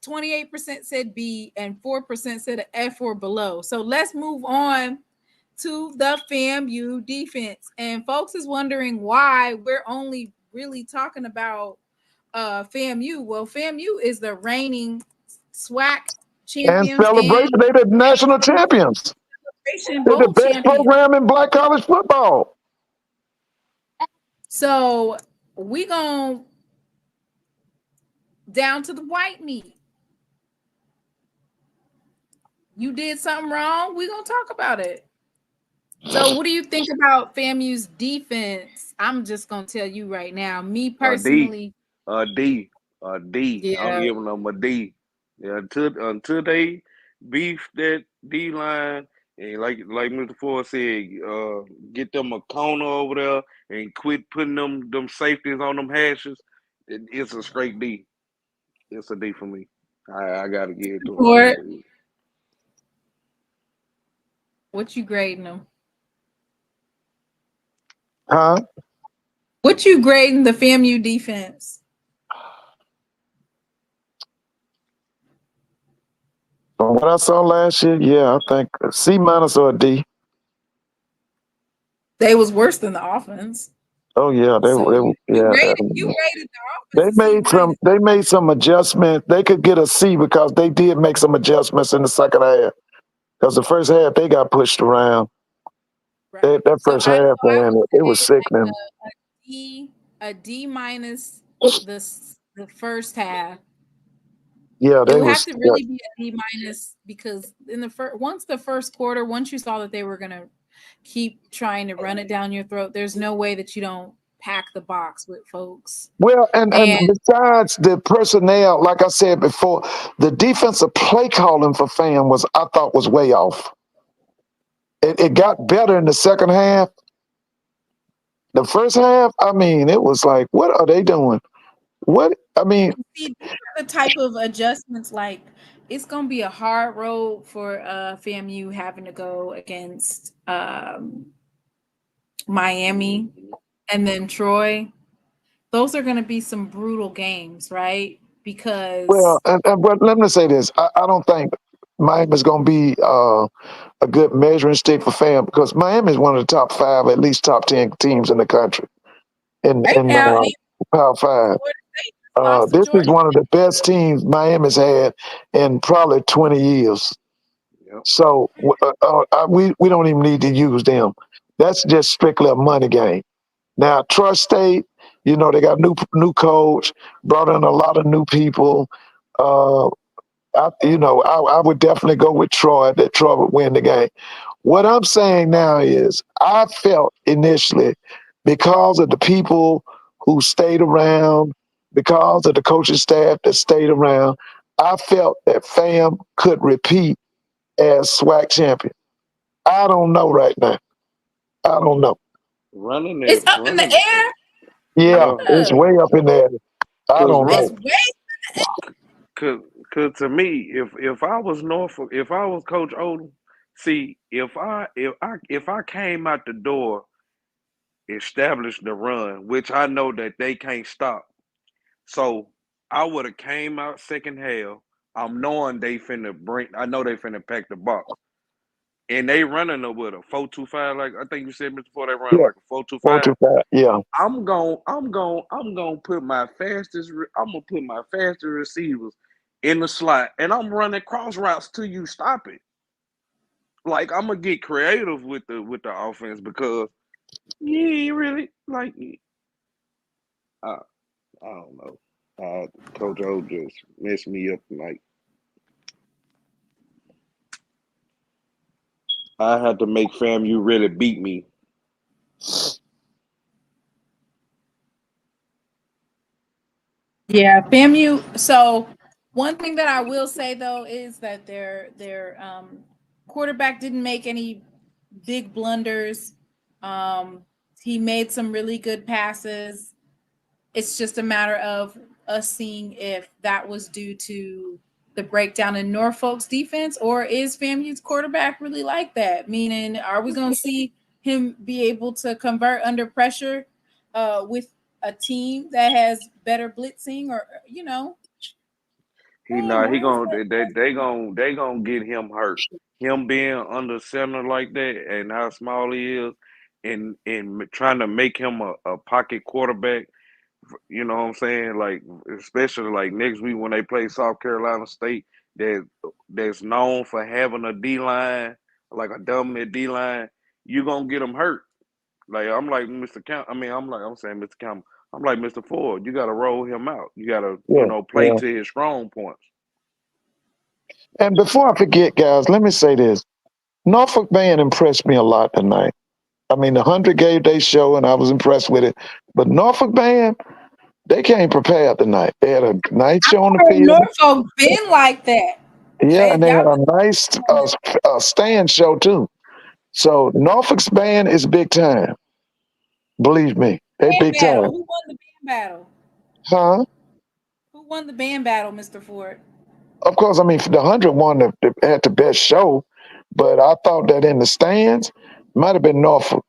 28% said B, and 4% said an F or below. So let's move on to the FAMU defense. And folks is wondering why we're only really talking about FAMU. Well, FAMU is the reigning SWAC And champions celebration, and they the national champions. They're the bowl best champions. program in black college football. So we going down to the white meat. You did something wrong, we're gonna talk about it. So what do you think about FAMU's defense? I'm just gonna tell you right now, me A D, personally. a D, a D. I'm Yeah, giving them a D. Yeah, until they beef that D line and like Mr. Ford said, get them a corner over there and quit putting them safeties on them hashes. It's a straight D. It's a D for me. I gotta give it to them. or what you grading them? Huh? What you grading the FAMU defense? From what I saw last year, yeah, I think a C minus or a D. They was worse than the offense. Oh yeah, So you yeah. rated the offense a C minus. They made some adjustments. They could get a C because they did make some adjustments in the second half. Because the first half they got pushed around. Right. That So first half, man, it was sickening. a D minus the first half. Yeah, It they would have was. to really be a D minus because in the first quarter, once you saw that they were gonna keep trying to run it down your throat, there's no way that you don't pack the box with folks. Well, and And besides the personnel, like I said before, the defensive play calling for FAM I thought was way off. It got better in the second half. The first half, I mean, it was like, what are they doing? What I mean, see, these are the type of adjustments like it's gonna be a hard road for FAMU having to go against Miami and then Troy. Those are gonna be some brutal games, right? well, Because but let me say this: I don't think Miami's going to be a good measuring stick for FAM because Miami is one of the top 5, at least top 10 teams in the country in Right now, and Power 5. Florida State lost to This is Georgia. one of the best teams Miami's had in probably 20 years. Yep. So we don't even need to use them. That's just strictly a money game. Now, Trust State, they got new coach, brought in a lot of new people. I would definitely go with Troy, that Troy would win the game. What I'm saying now is I felt initially because of the people who stayed around, because of the coaching staff that stayed around, I felt that FAM could repeat as SWAC champion. I don't know right now. I don't know. Running It's it, up in the running. air. Yeah, it's way up in there. I Cause don't It's know. way. cause to me, if I was Norfolk, if I was Coach Odom, see, if I came out the door, established the run, which I know that they can't stop. So I would have came out second half. I'm knowing they finna bring. I know they finna pack the box, and they running it with a 4-2-5. Like I think you said before, they run Yeah, like a 4-2-5. 4-5. Yeah, I'm gonna put my fastest. I'm gonna put my fastest receivers in the slot, and I'm running cross routes till you stop it. Like I'm gonna get creative with the offense because you ain't really like. I, I don't know. Coach O just messed me up tonight. I had to make FAMU really beat me. Yeah, FAMU. So one thing that I will say though is that their quarterback didn't make any big blunders. He made some really good passes. It's just a matter of us seeing if that was due to the breakdown in Norfolk's defense, or is FAMU's quarterback really like that? Meaning, are we going to see him be able to convert under pressure with a team that has better blitzing, or He dang, not. He where is gonna. They gonna get him hurt. Him being under center like that and how small he is, and trying to make him a pocket quarterback. You know what I'm saying? Like especially like next week when they play South Carolina State, that that's known for having a D line, like a dominant D line. You gonna get him hurt. Like I'm like Mr. Count. I mean, I'm saying Mr. Campbell. I'm like Mr. Ford. You got to roll him out. You got to yeah, play yeah. to his strong points. And before I forget, guys, let me say this. Norfolk Band impressed me a lot tonight. I mean, the 100 gave they show, and I was impressed with it. But Norfolk Band, they came prepared tonight. They had a nice show on the field. Norfolk been like that? Yeah, and they had Y'all a nice stand show, too. So Norfolk's band is big time. Believe me, they band big battle. time. Who won the band battle? Huh? Who won the band battle, Mr. Ford? Of course, I mean, the 100 won had the best show, but I thought that in the stands, might have been Norfolk.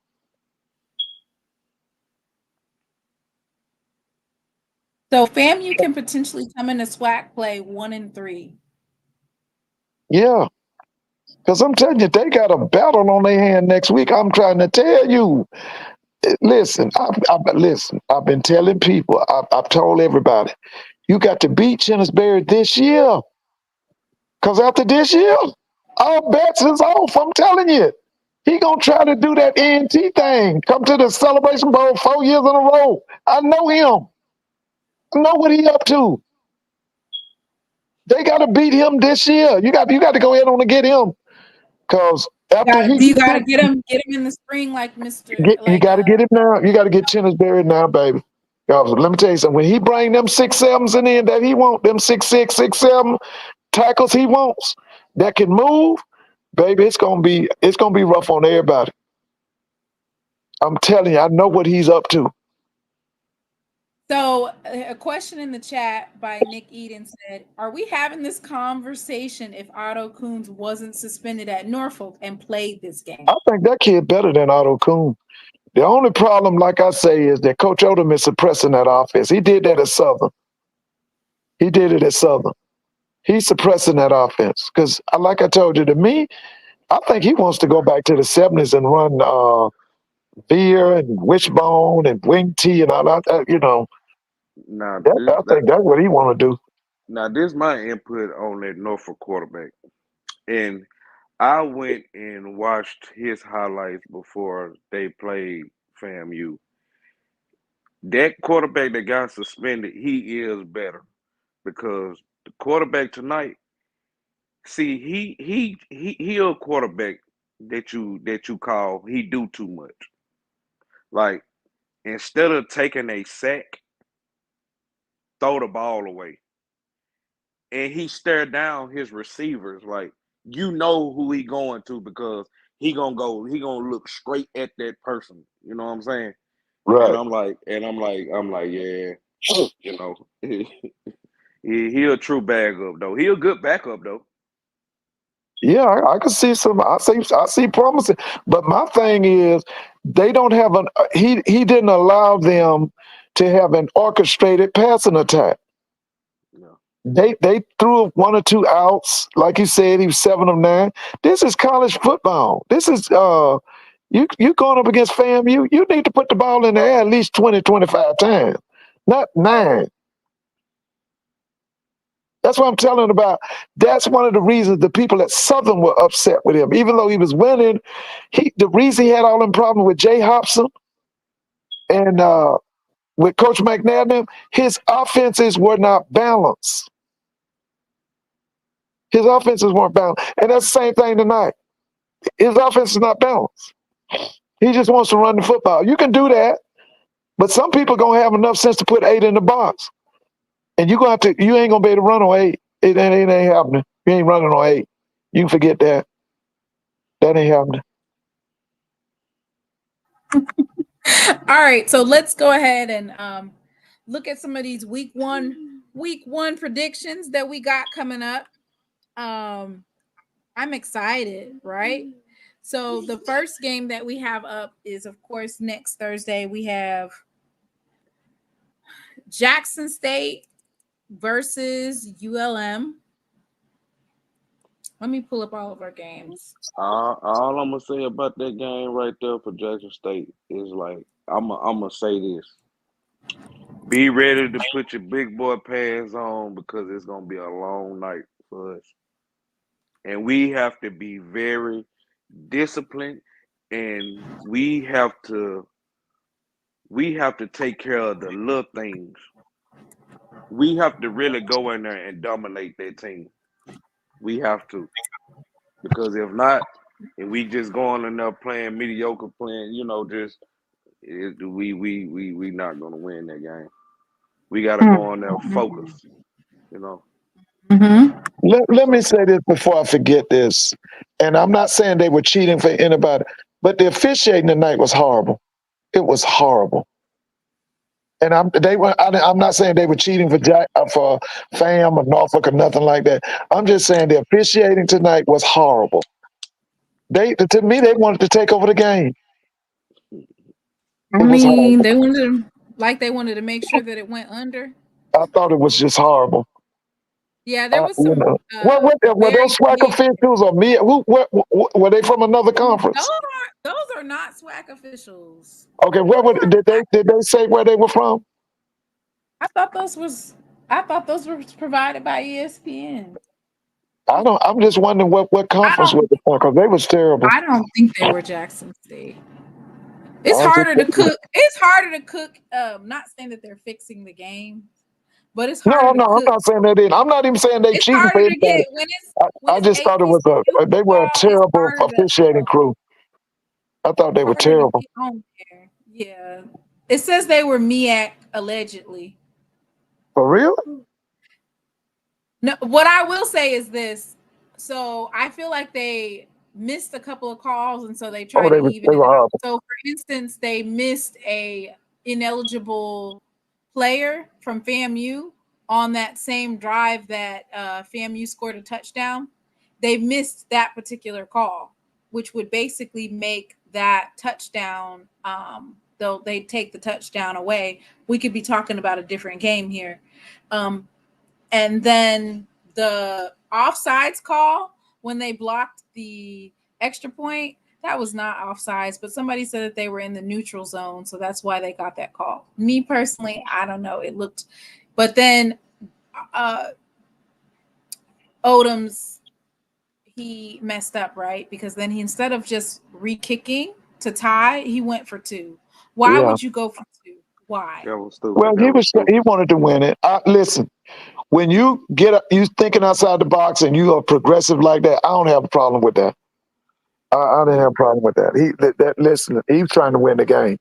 So FAMU can potentially come into SWAC play 1-3. Yeah, because I'm telling you, they got a battle on their hand next week. I'm trying to tell you. Listen, listen. I've been telling people. I've told everybody, you got to beat Chennisberry this year. Because after this year, all bets is off. I'm telling you. He gonna try to do that ENT thing. Come to the Celebration Bowl 4 years in a row. I know him. I know what he up to. They got to beat him this year. You got to go ahead on and get him. Because after he Do you get got to this, get him in the spring like Mr. you like got to get it now. You got to get Chennisberry now, baby. 'Cause let me tell you something. When he bring them 6-7s in there that he want, them 6'6", 6'7" tackles he wants that can move, baby, it's gonna be rough on everybody. I'm telling you, I know what he's up to. So a question in the chat by Nick Eden said, "Are we having this conversation if Otto Coons wasn't suspended at Norfolk and played this game?" I think that kid better than Otto Kuhn. The only problem, like I say, is that Coach Odom is suppressing that offense. He did that at Southern. He did it at Southern. He's suppressing that offense because, like I told you, to me, I think he wants to go back to the 70s and run veer and wishbone and wing tee and all that. Now I think that's what he want to do. this my input on that Norfolk quarterback, and I went and watched his highlights before they played FAMU. That quarterback that got suspended, he is better because the quarterback tonight. See, he a quarterback that you call he do too much. Like instead of taking a sack, throw the ball away, and he stared down his receivers. Like you know who he going to because he gonna look straight at that person. You know what I'm saying? And Right. I'm like, yeah, you know, he a true bag up though. He a good backup though. Yeah, I can see some. I see promising, but my thing is they don't have an. He didn't allow them to have an orchestrated passing attack. Yeah. They threw one or two outs, like you said. He was 7 of 9. This is college football. This is you going up against FAMU. You need to put the ball in the air at least 20, 25 times, not 9. That's what I'm telling about. That's one of the reasons the people at Southern were upset with him. Even though he was winning, the reason he had all them problems with Jay Hobson and with Coach McNabb, his offenses were not balanced. His offenses weren't balanced. And that's the same thing tonight. His offense is not balanced. He just wants to run the football. You can do that, but some people gonna have enough sense to put 8 in the box. And you ain't gonna be able to run on 8. It ain't happening. You ain't running on 8. You can forget that. That ain't happening. All right, so let's go ahead and look at some of these week one predictions that we got coming up. I'm excited, right? So the first game that we have up is, of course, next Thursday. We have Jackson State versus ULM. Let me pull up all of our games. All I'm gonna say about that game right there for Jackson State is like I'm gonna say this: be ready to put your big boy pads on because it's gonna be a long night for us, and we have to be very disciplined, and we have to take care of the little things. We have to really go in there and dominate that team. We have to. Because if not, and we just going in there playing mediocre, playing, we not gonna win that game. We gotta go in there focused, you know. Mm-hmm. Let me say this before I forget this. And I'm not saying they were cheating for anybody, but the officiating tonight was horrible. It was horrible. And I'm not saying they were cheating for FAM or Norfolk or nothing like that. I'm just saying the officiating tonight was horrible. To me, they wanted to take over the game. I It was mean, horrible. they wanted to make sure that it went under. I thought it was just horrible. Yeah, there was some Were very those SWAC officials or me? Were they from another conference? those are not SWAC officials. Okay, did they say where they were from? I thought those were provided by ESPN. I'm just wondering what conference was it from because they was terrible. I don't think they were Jackson State. I It's don't think harder they to cook. It's harder to cook. Not saying that they're fixing the game, but it's No, harder to I'm cook. not saying they did. I'm not even saying they It's cheated for harder to anything. get when I it's just thought it was HBCU they were a football. It's terrible harder officiating crew. I thought they were to terrible. get on there. Yeah, it says they were MEAC allegedly. For real? No, what I will say is this. So I feel like they missed a couple of calls, and so they tried to even They it were out. horrible. So, for instance, they missed a ineligible player from FAMU on that same drive that FAMU scored a touchdown. They missed that particular call, which would basically make that touchdown. Though they take the touchdown away, we could be talking about a different game here. And then the offsides call when they blocked the extra point, that was not offsides, but somebody said that they were in the neutral zone, so that's why they got that call. Me personally, I don't know. It looked, but then Odom's, he messed up, right? Because then he, instead of just re-kicking to tie, he went for two. Why would you go for two? Why? That was stupid. Well, he wanted to win it. Listen, when you you thinking outside the box and you are progressive like that, I don't have a problem with that. I didn't have a problem with that. Listen, he was trying to win the game.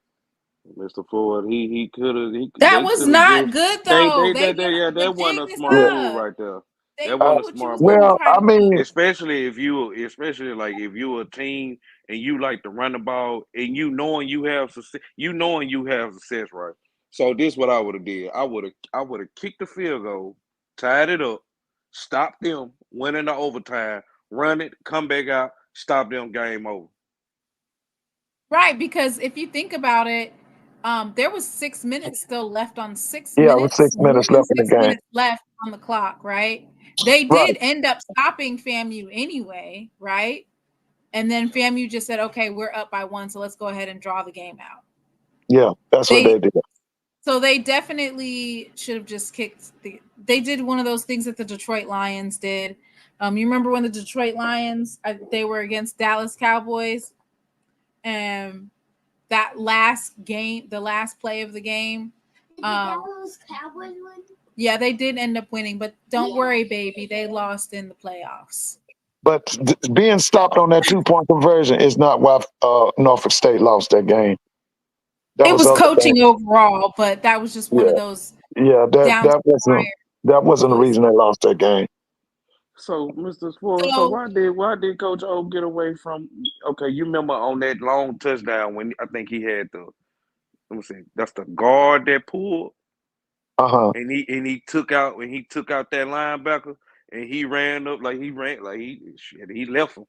Mr. Ford, he could have. That was not good though. That wasn't a smart move right there. That wasn't a smart move. Well, I mean, especially if you a team and you like to run the ball and you knowing you have success, right? So this what I would have did. I would have kicked the field goal, tied it up, stopped them, went into overtime, run it, come back out, stop them, game over. Right, because if you think about it, there was 6 minutes still left on 6 yeah, minutes. it was 6 minutes left in the 6 game. minutes left on the clock, right? They did end up stopping FAMU anyway, right? And then FAMU just said, okay, we're up by 1, so let's go ahead and draw the game out. Yeah, that's what they did. So they definitely should have just kicked they did one of those things that the Detroit Lions did. You remember when the Detroit Lions, they were against Dallas Cowboys, and that last game, the last play of the game. Did the Dallas Cowboys win? Yeah, they did end up winning, but don't worry, baby, they lost in the playoffs. But being stopped on that 2-point conversion is not why Norfolk State lost that game. It was coaching overall, but that was just one of those. Yeah, that wasn't the reason they lost that game. So, Mr. Spoiler, so why did Coach O get away from? Okay, you remember on that long touchdown when I think he had that's the guard that pulled, and he took out that linebacker and he ran up he left him.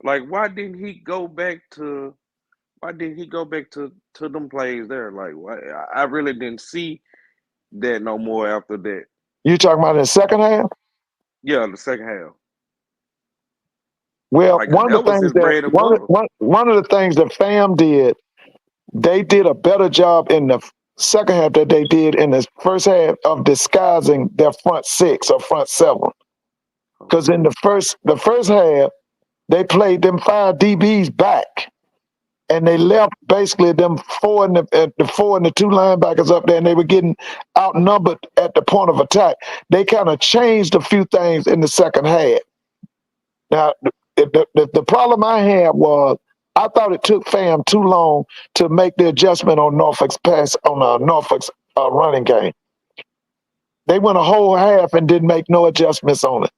Like, why didn't he go back to them plays there? Like, why, I really didn't see that no more after that. You talking about in the second half? Yeah, the second half. Well, like, one of the things that FAM did, they did a better job in the second half that they did in the first half of disguising their front 6 or front 7. Because in the first half, they played them 5 DBs back, and they left basically them 4 and the 2 linebackers up there, and they were getting outnumbered at the point of attack. They kind of changed a few things in the second half. Now, the problem I had was I thought it took FAM too long to make the adjustment on Norfolk's running game. They went a whole half and didn't make no adjustments on it.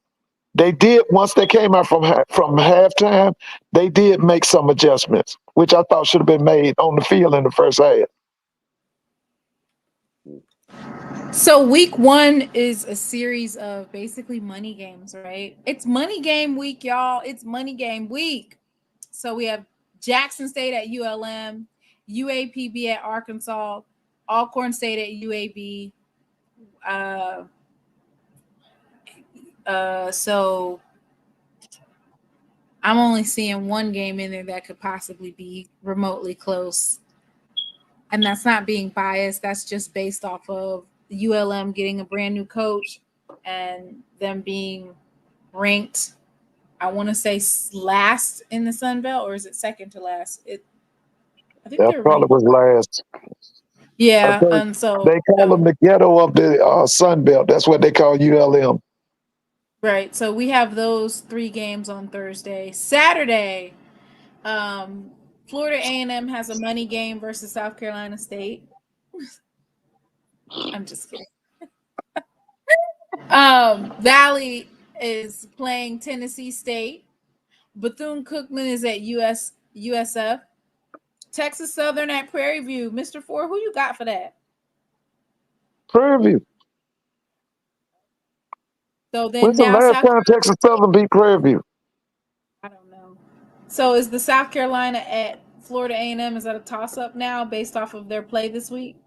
They did, once they came out from halftime, they did make some adjustments, which I thought should have been made on the field in the first half. So week 1 is a series of basically money games, right? It's money game week, y'all. It's money game week. So we have Jackson State at ULM, UAPB at Arkansas, Alcorn State at UAB. So I'm only seeing one game in there that could possibly be remotely close. And that's not being biased. That's just based off of ULM getting a brand new coach and them being ranked, I want to say last in the Sun Belt, or is it second to last? I think that probably was last. Yeah, and so they call them the ghetto of the Sun Belt. That's what they call ULM. Right. So we have those 3 games on Thursday. Saturday, Florida A&M has a money game versus South Carolina State. I'm just kidding. Valley is playing Tennessee State. Bethune-Cookman is at USF. Texas Southern at Prairie View. Mr. Ford, who you got for that? Prairie View. So then when's the last time Texas Southern beat Prairie View? I don't know. So is the South Carolina at Florida A&M, is that a toss-up now based off of their play this week?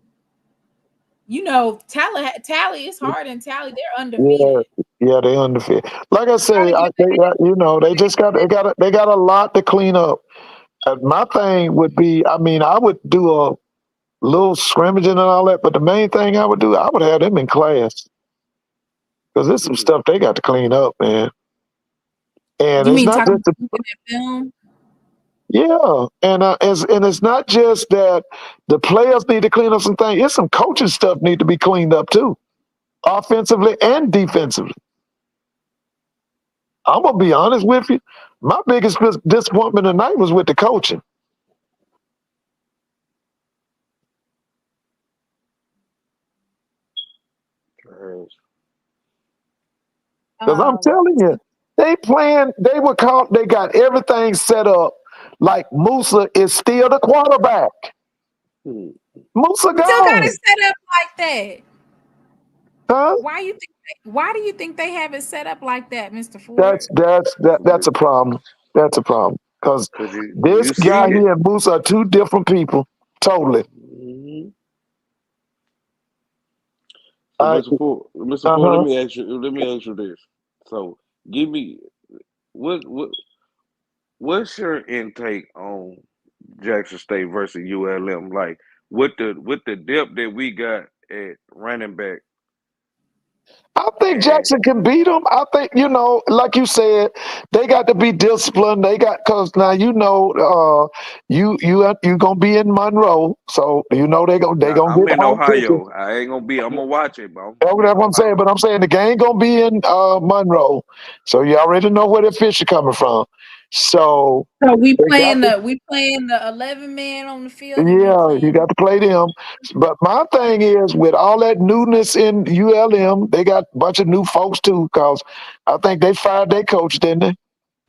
You know, Tally is hard, and Tally, they're undefeated. Yeah, they undefeated. Like I say, they just got a lot to clean up. My thing would be, I mean, I would do a little scrimmaging and all that, but the main thing I would do, I would have them in class because there's some stuff they got to clean up, man. And You it's mean not talking just about looking at film? yeah, and it's not just that the players need to clean up some things. It's some coaching stuff need to be cleaned up too, offensively and defensively. I'm gonna be honest with you. My biggest disappointment tonight was with the coaching. Because I'm telling you, they got everything set up like Musa is still the quarterback. Musa Still got gone. it set up like that. Huh? Why do you think they have it set up like that, Mr. Ford? That's a problem. That's a problem. Because Cause this you see guy it. here and Musa are two different people. Totally. Mhm. So, Mr. Ford, Uh-huh. let me ask you this. So, give me what what's your intake on Jackson State versus ULM? Like with the depth that we got at running back, I think and Jackson can beat them. I think, like you said, they got to be disciplined. They got because now you gonna be in Monroe, so they now gonna I'm get in home cooking. Ohio. I ain't gonna be. I'm gonna watch it, bro. That's I'm in what I'm saying. Ohio. But I'm saying the game gonna be in Monroe, so you already know where the fish are coming from. So So we they got playing to, the 11 man on the field, and we yeah, you playing. got to play them. But my thing is, with all that newness in ULM, they got a bunch of new folks too. Cause I think they fired their coach, didn't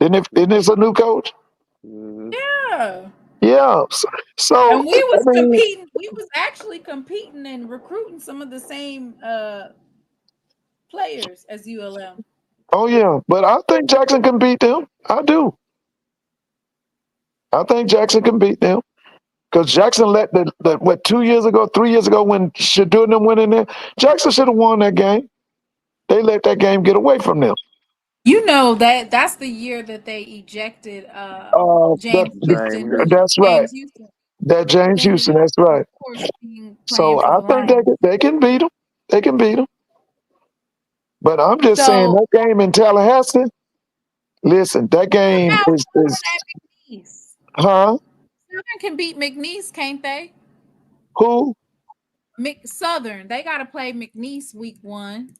they? Didn't this a new coach? Mm-hmm. Yeah. Yeah. So And we I was mean, competing. We was actually competing and recruiting some of the same players as ULM. oh yeah. But I think Jackson can beat them. I do. I think Jackson can beat them. Because Jackson let what 2 years ago, 3 years ago, when Shadur and them went in there, Jackson should have won that game. They let that game get away from them. You know that's the year that they ejected James James Houston. Houston. That's right. James Houston, That James who ended Houston. up, That's right. of course, playing So for I the think Lions. they can beat them. They can beat them. But I'm just saying So that game in Tallahassee. Listen, that game how is Southern at McNeese? huh? Southern can beat McNeese, can't they? Who? Southern, they got to play McNeese week 1.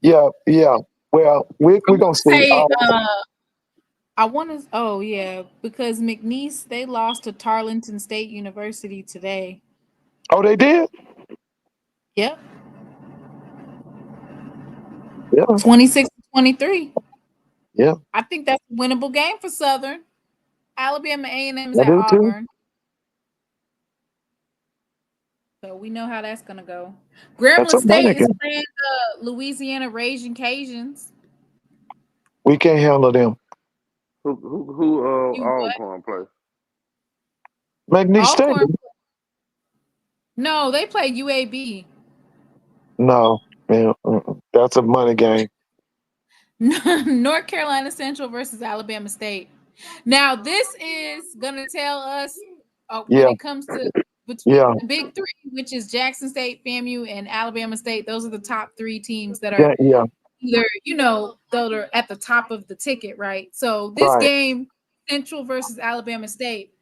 Yeah, yeah. Well, I we're want gonna to see. say, I want to. Oh yeah, because McNeese they lost to Tarleton State University today. Oh, they did. Yep, Yeah, 26-23. yeah. I think that's a winnable game for Southern. Alabama A&M is I at do too. Auburn, so we know how that's gonna go. That's Grambling a money State is game. playing the Louisiana Raging Cajuns. We can't handle them. Who You what? Alcorn play? McNeese State. Alcorn? No, they play UAB. No, man. That's a money game. North Carolina Central versus Alabama State. Now, this is going to tell us when Yeah, it comes to between yeah, the big three, which is Jackson State, FAMU, and Alabama State. Those are the top 3 teams that are yeah. either, that are at the top of the ticket, right? So this Right. game, Central versus Alabama State,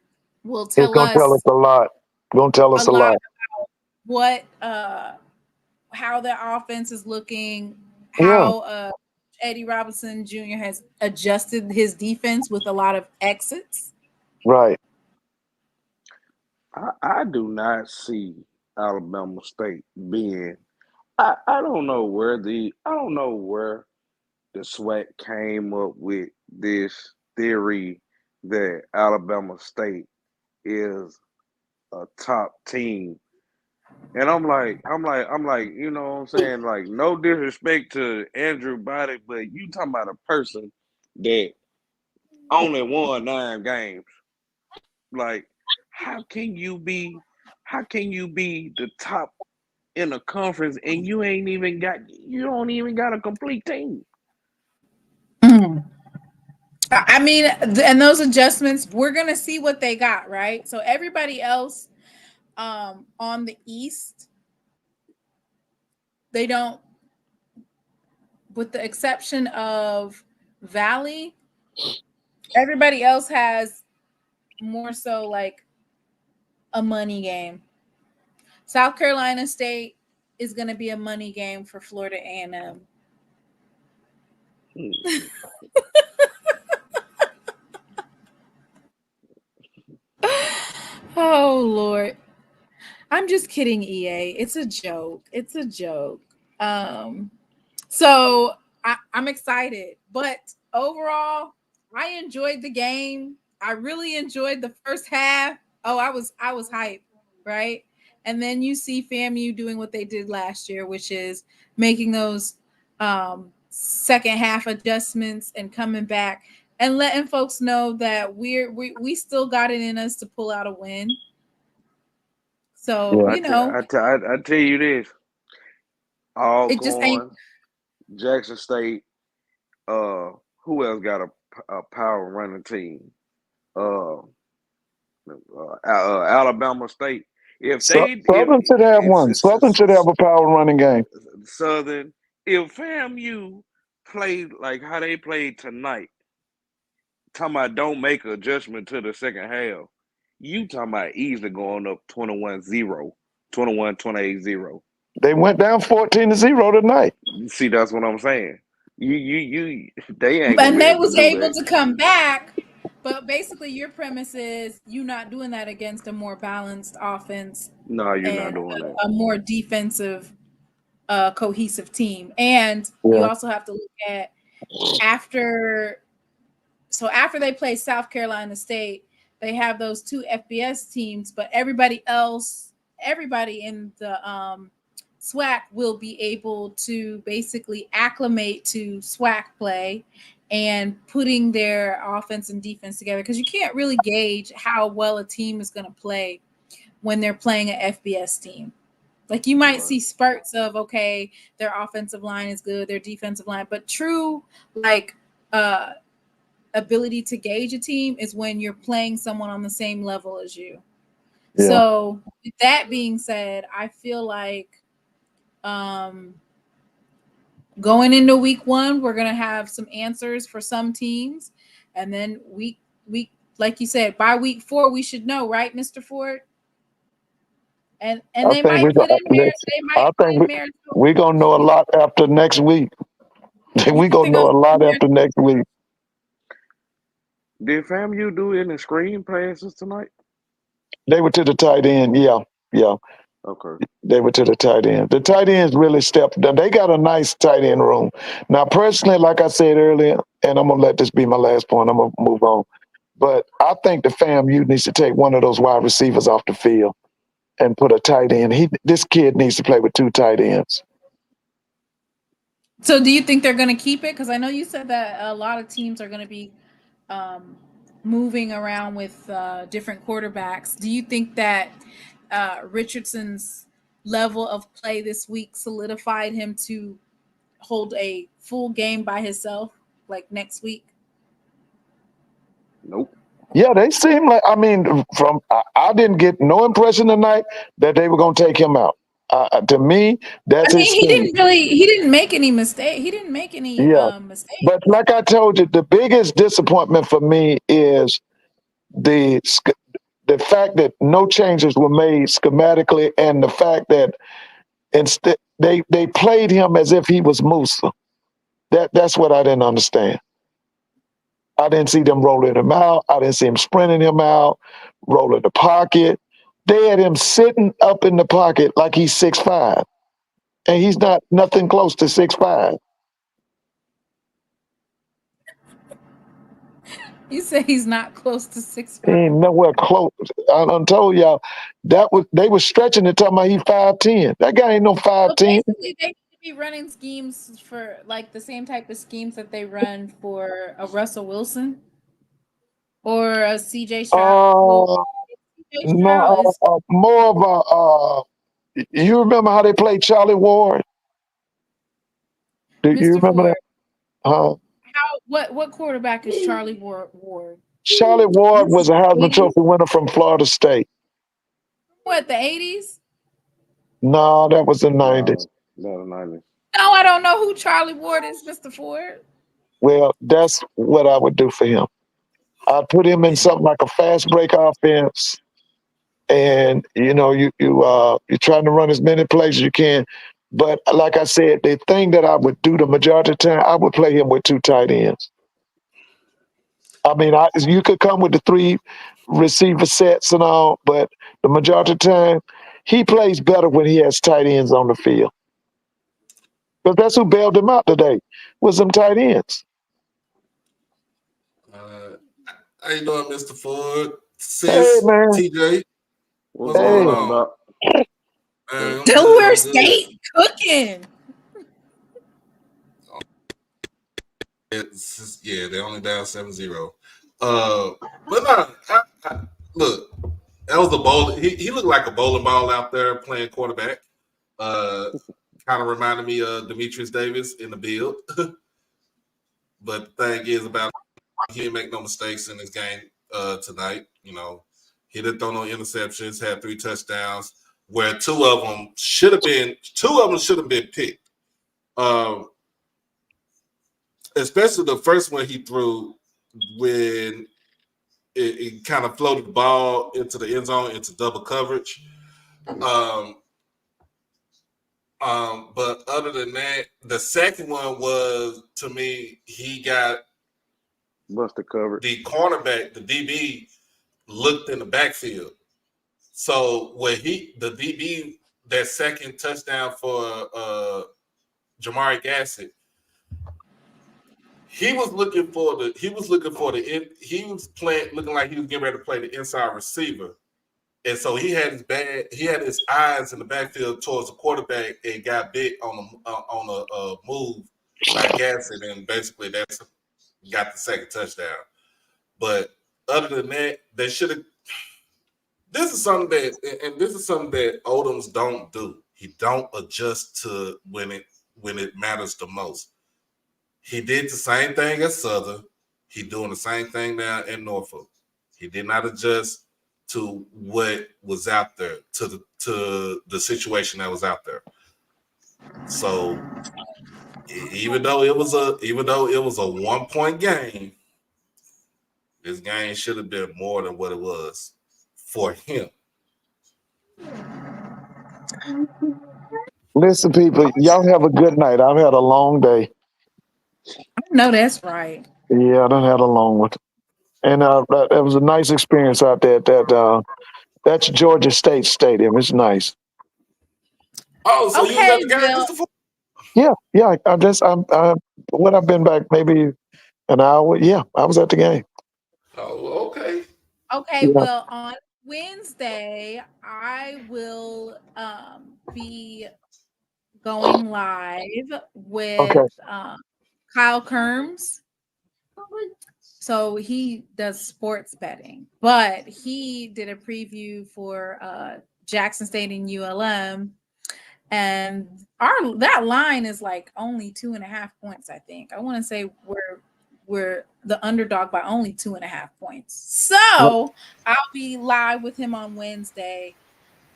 will It's tell gonna tell us us a lot. Gonna tell a us a lot lot. about what how their offense is looking, Yeah. how Eddie Robinson Jr. has adjusted his defense with a lot of exits. Right. I do not see Alabama State being. I don't know where the SWAC came up with this theory that Alabama State is a top team. And you know what I'm saying? Like, no disrespect to Andrew Body, but you talking about a person that only won 9 games. Like, how can you be the top? in a conference and you don't even got a complete team. I mean, and those adjustments, we're gonna see what they got, right? So everybody else on the East, they don't, with the exception of Valley, everybody else has more so like a money game. South Carolina State is going to be a money game for Florida A&M. Oh Lord, I'm just kidding, EA. It's a joke. It's a joke. So I'm excited, but overall, I enjoyed the game. I really enjoyed the first half. Oh, I was hyped, right? And then you see FAMU doing what they did last year, which is making those second half adjustments and coming back and letting folks know that we still got it in us to pull out a win. So I tell you this, all it just ain't. going Jackson State. Who else got a power running team? Alabama State. If Southern if should have one. Southern should have a power running game. Southern, if FAMU played like how they played tonight, talking about don't make an adjustment to the second half, you talking about easily going up 21-0, 21-28-0. They went down 14-0 tonight. See, that's what I'm saying. They ain't gonna And be they able to was do able that. to come back, but basically your premise is you not doing that against a more balanced offense No, you're not and doing that. a more defensive cohesive team. And you Yeah. also have to look at after they play South Carolina State, they have those two FBS teams, but everybody in the SWAC will be able to basically acclimate to SWAC play and putting their offense and defense together, because you can't really gauge how well a team is going to play when they're playing an FBS team. Like you might see spurts of, okay, their offensive line is good, their defensive line, but true like ability to gauge a team is when you're playing someone on the same level as you. Yeah. So with that being said, I feel like going into week 1, we're gonna have some answers for some teams, and then week like you said, by week 4 we should know, right, Mr. Ford? And they might put in there. They might put in there. We're gonna know a lot after next week. We're gonna know a lot after next week. Did FAMU do any screen passes tonight? They were to the tight end. Yeah. Okay. They were to the tight end. The tight ends really stepped up. They got a nice tight end room. Now, personally, like I said earlier, and I'm gonna let this be my last point. I'm gonna move on. But I think the FAMU needs to take one of those wide receivers off the field and put a tight end. This kid needs to play with 2 tight ends. So do you think they're going to keep it? Because I know you said that a lot of teams are going to be moving around with different quarterbacks. Do you think that Richardson's level of play this week solidified him to hold a full game by himself, like next week? Nope. Yeah, they seem like, I mean, I didn't get no impression tonight that they were going to take him out. To me, that's his thing. He didn't make any mistake. He didn't make any mistakes. But like I told you, the biggest disappointment for me is the fact that no changes were made schematically, and the fact that instead they played him as if he was Musa. That's what I didn't understand. I didn't see them rolling him out. I didn't see him sprinting him out, rolling the pocket. They had him sitting up in the pocket like he's 6'5", and he's not nothing close to 6'5". You say he's not close to 6'5". He ain't nowhere close. I done told y'all they was stretching it, talking about he 5'10". That guy ain't no 5'10". So basically, they need to be running schemes for like the same type of schemes that they run for a Russell Wilson or a CJ Stroud. No, more of a You remember how they played Charlie Ward? Do you Mr. remember Ford, that? Huh? what quarterback is Charlie Ward? Charlie Ward This is was a Heisman 80s? Trophy winner from Florida State. What, the 80s? No, that was the 90s. No, the 90s. No, I don't know who Charlie Ward is, Mr. Ford. Well, that's what I would do for him. I'd put him in something like a fast break offense, and you're trying to run as many plays as you can. But like I said, the thing that I would do the majority of the time, I would play him with 2 tight ends. I mean, you could come with the 3 receiver sets and all, but the majority of the time, he plays better when he has tight ends on the field. Because that's who bailed him out today, was them tight ends. How you doing, Mr. Ford? Hey, Sis, man. TJ, What's Hey. going on, Doc? I'm Delaware good. State cooking. They're only down 7-0. But no, look, that was a bowl. He looked like a bowling ball out there playing quarterback. Kind of reminded me of Demetrius Davis in the build. But the thing is about he didn't make no mistakes in this game tonight. He didn't throw no interceptions, had 3 touchdowns, where 2 of them should have been picked. Especially the first one he threw when it kind of floated the ball into the end zone into double coverage. But other than that, the second one was, to me, he got Busted coverage. the cornerback, the DB, looked in the backfield. So when the DB, that second touchdown for Jamari Gassett, he was looking like he was getting ready to play the inside receiver. And so he had his eyes in the backfield towards the quarterback and got bit on a move by Gassett, and basically that's got the second touchdown. But other than that, they should have. This is something that Odoms don't do. He don't adjust to when it matters the most. He did the same thing at Southern. He doing the same thing now in Norfolk. He did not adjust to what was out there, to the situation that was out there. So even though it was a 1-point game, this game should have been more than what it was for him. Listen, people, y'all have a good night. I've had a long day. No, that's right. Yeah, I done had a long one. And that was a nice experience out there at that's Georgia State Stadium. It's nice. Oh, so you was at the game, well, Mr. Ford? Yeah. I've been back maybe an hour. Yeah, I was at the game. Oh, okay. Okay, Yeah. well, on Wednesday, I will be going live with Kyle Kerms. So he does sports betting, but he did a preview for Jackson State and ULM, and that line is like only 2.5 points. I think I want to say we're the underdog by only 2.5 points. So I'll be live with him on Wednesday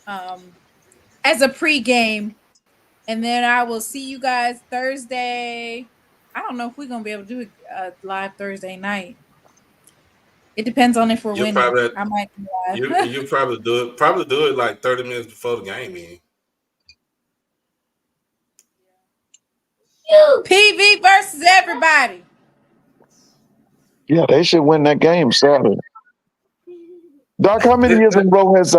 as a pregame, and then I will see you guys Thursday. I don't know if we're gonna be able to do a live Thursday night. It depends on if we're winning. I might be live. You probably do it like 30 minutes before the game in. PV versus everybody. Yeah, they should win that game Saturday. Doc, how many years in a row has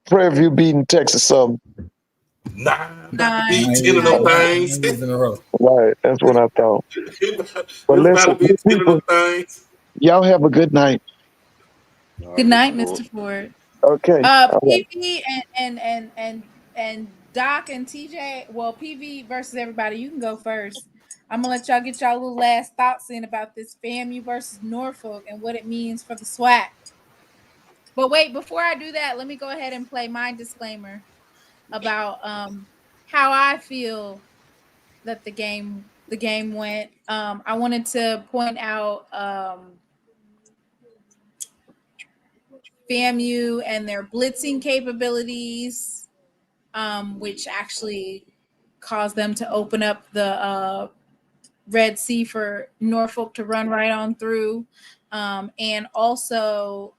Prairie View beaten Texas Southern? 9. 9. 10 of them things. Right, that's what I thought. But listen, people, y'all have a good night. Good night, Mr. Ford. Okay. PV and Doc and TJ. Well, PV versus everybody. You can go first. I'm gonna let y'all get y'all little last thoughts in about this FAMU versus Norfolk and what it means for the SWAC. But wait, before I do that, let me go ahead and play my disclaimer. about how I feel that the game went. I wanted to point out FAMU and their blitzing capabilities, which actually caused them to open up the Red Sea for Norfolk to run right on through. And also,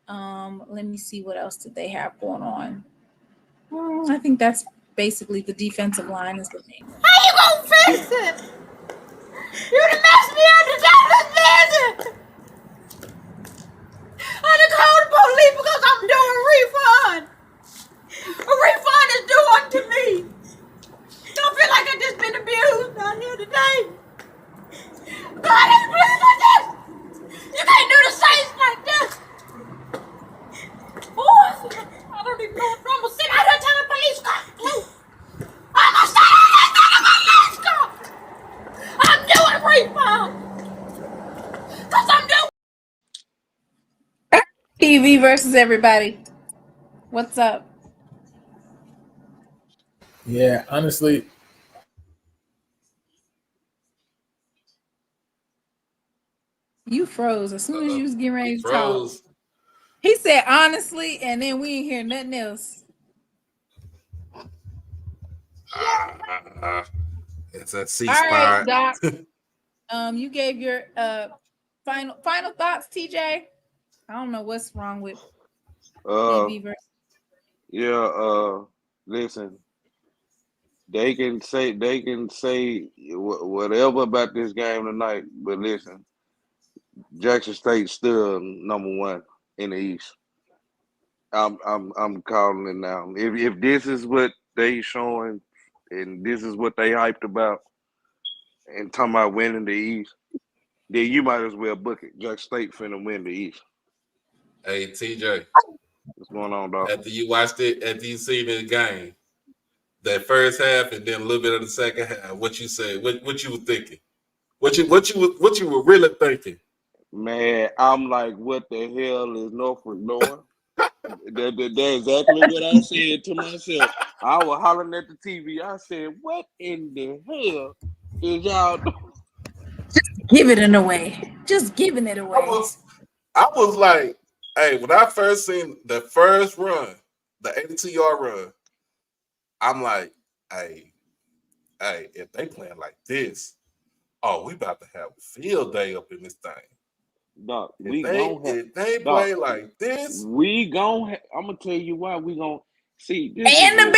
let me see, what else did they have going on? I think that's basically the defensive line is the thing. How you gonna fix it? You done messed me up to death with this. I done called the police because I'm doing a refund. A refund is due unto me. Don't feel like I just been abused down here today. God ain't pleased with this. You can't do the Saints like this. Boy, I don't even know if I'm gonna sit out here till the police come. I'm gonna sit out here till the police come. I'm doing a refund. Because I'm doing. TV versus everybody. What's up? Yeah, honestly, You froze as soon as you was getting ready to talk. Froze. He said honestly, and then we ain't hear nothing else. It's that C All right, spot. Doc. You gave your final thoughts, TJ. I don't know what's wrong with TV versus. Yeah, listen, they can say whatever about this game tonight, but listen, Jackson State still number one in the East. I'm calling it now. If this is what they showing and this is what they hyped about and talking about winning the East, then you might as well book it. Jackson State finna win the East. Hey, TJ. What's going on, dog? After you watched it, after you seen the game, that first half and then a little bit of the second half, what you said, what you were thinking, what you were really thinking. Man, I'm like, what the hell is Norfolk doing? That's exactly what I said to myself. I was hollering at the TV. I said, what in the hell is y'all doing? Giving it away. Just giving it away. I was like, hey, when I first seen the first run, the 82-yard run, I'm like, hey, if they playing like this, oh, we about to have a field day up in this thing. Doc, if they play like this, we gon' I'm gonna tell you why we gon' see this. And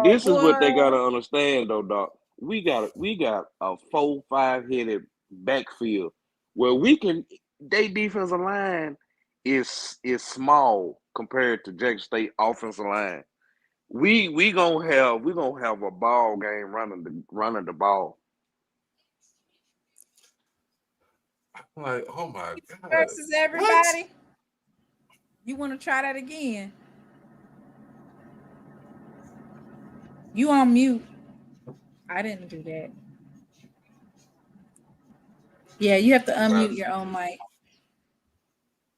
This is what they gotta understand though, Doc. We got a 4-5 headed backfield where we can. They defensive line is small compared to Jackson State offensive line. We gonna have a ball game running the ball. I'm like, oh my God. Versus everybody. What? You want to try that again? You on mute. I didn't do that. Yeah, you have to unmute your own mic.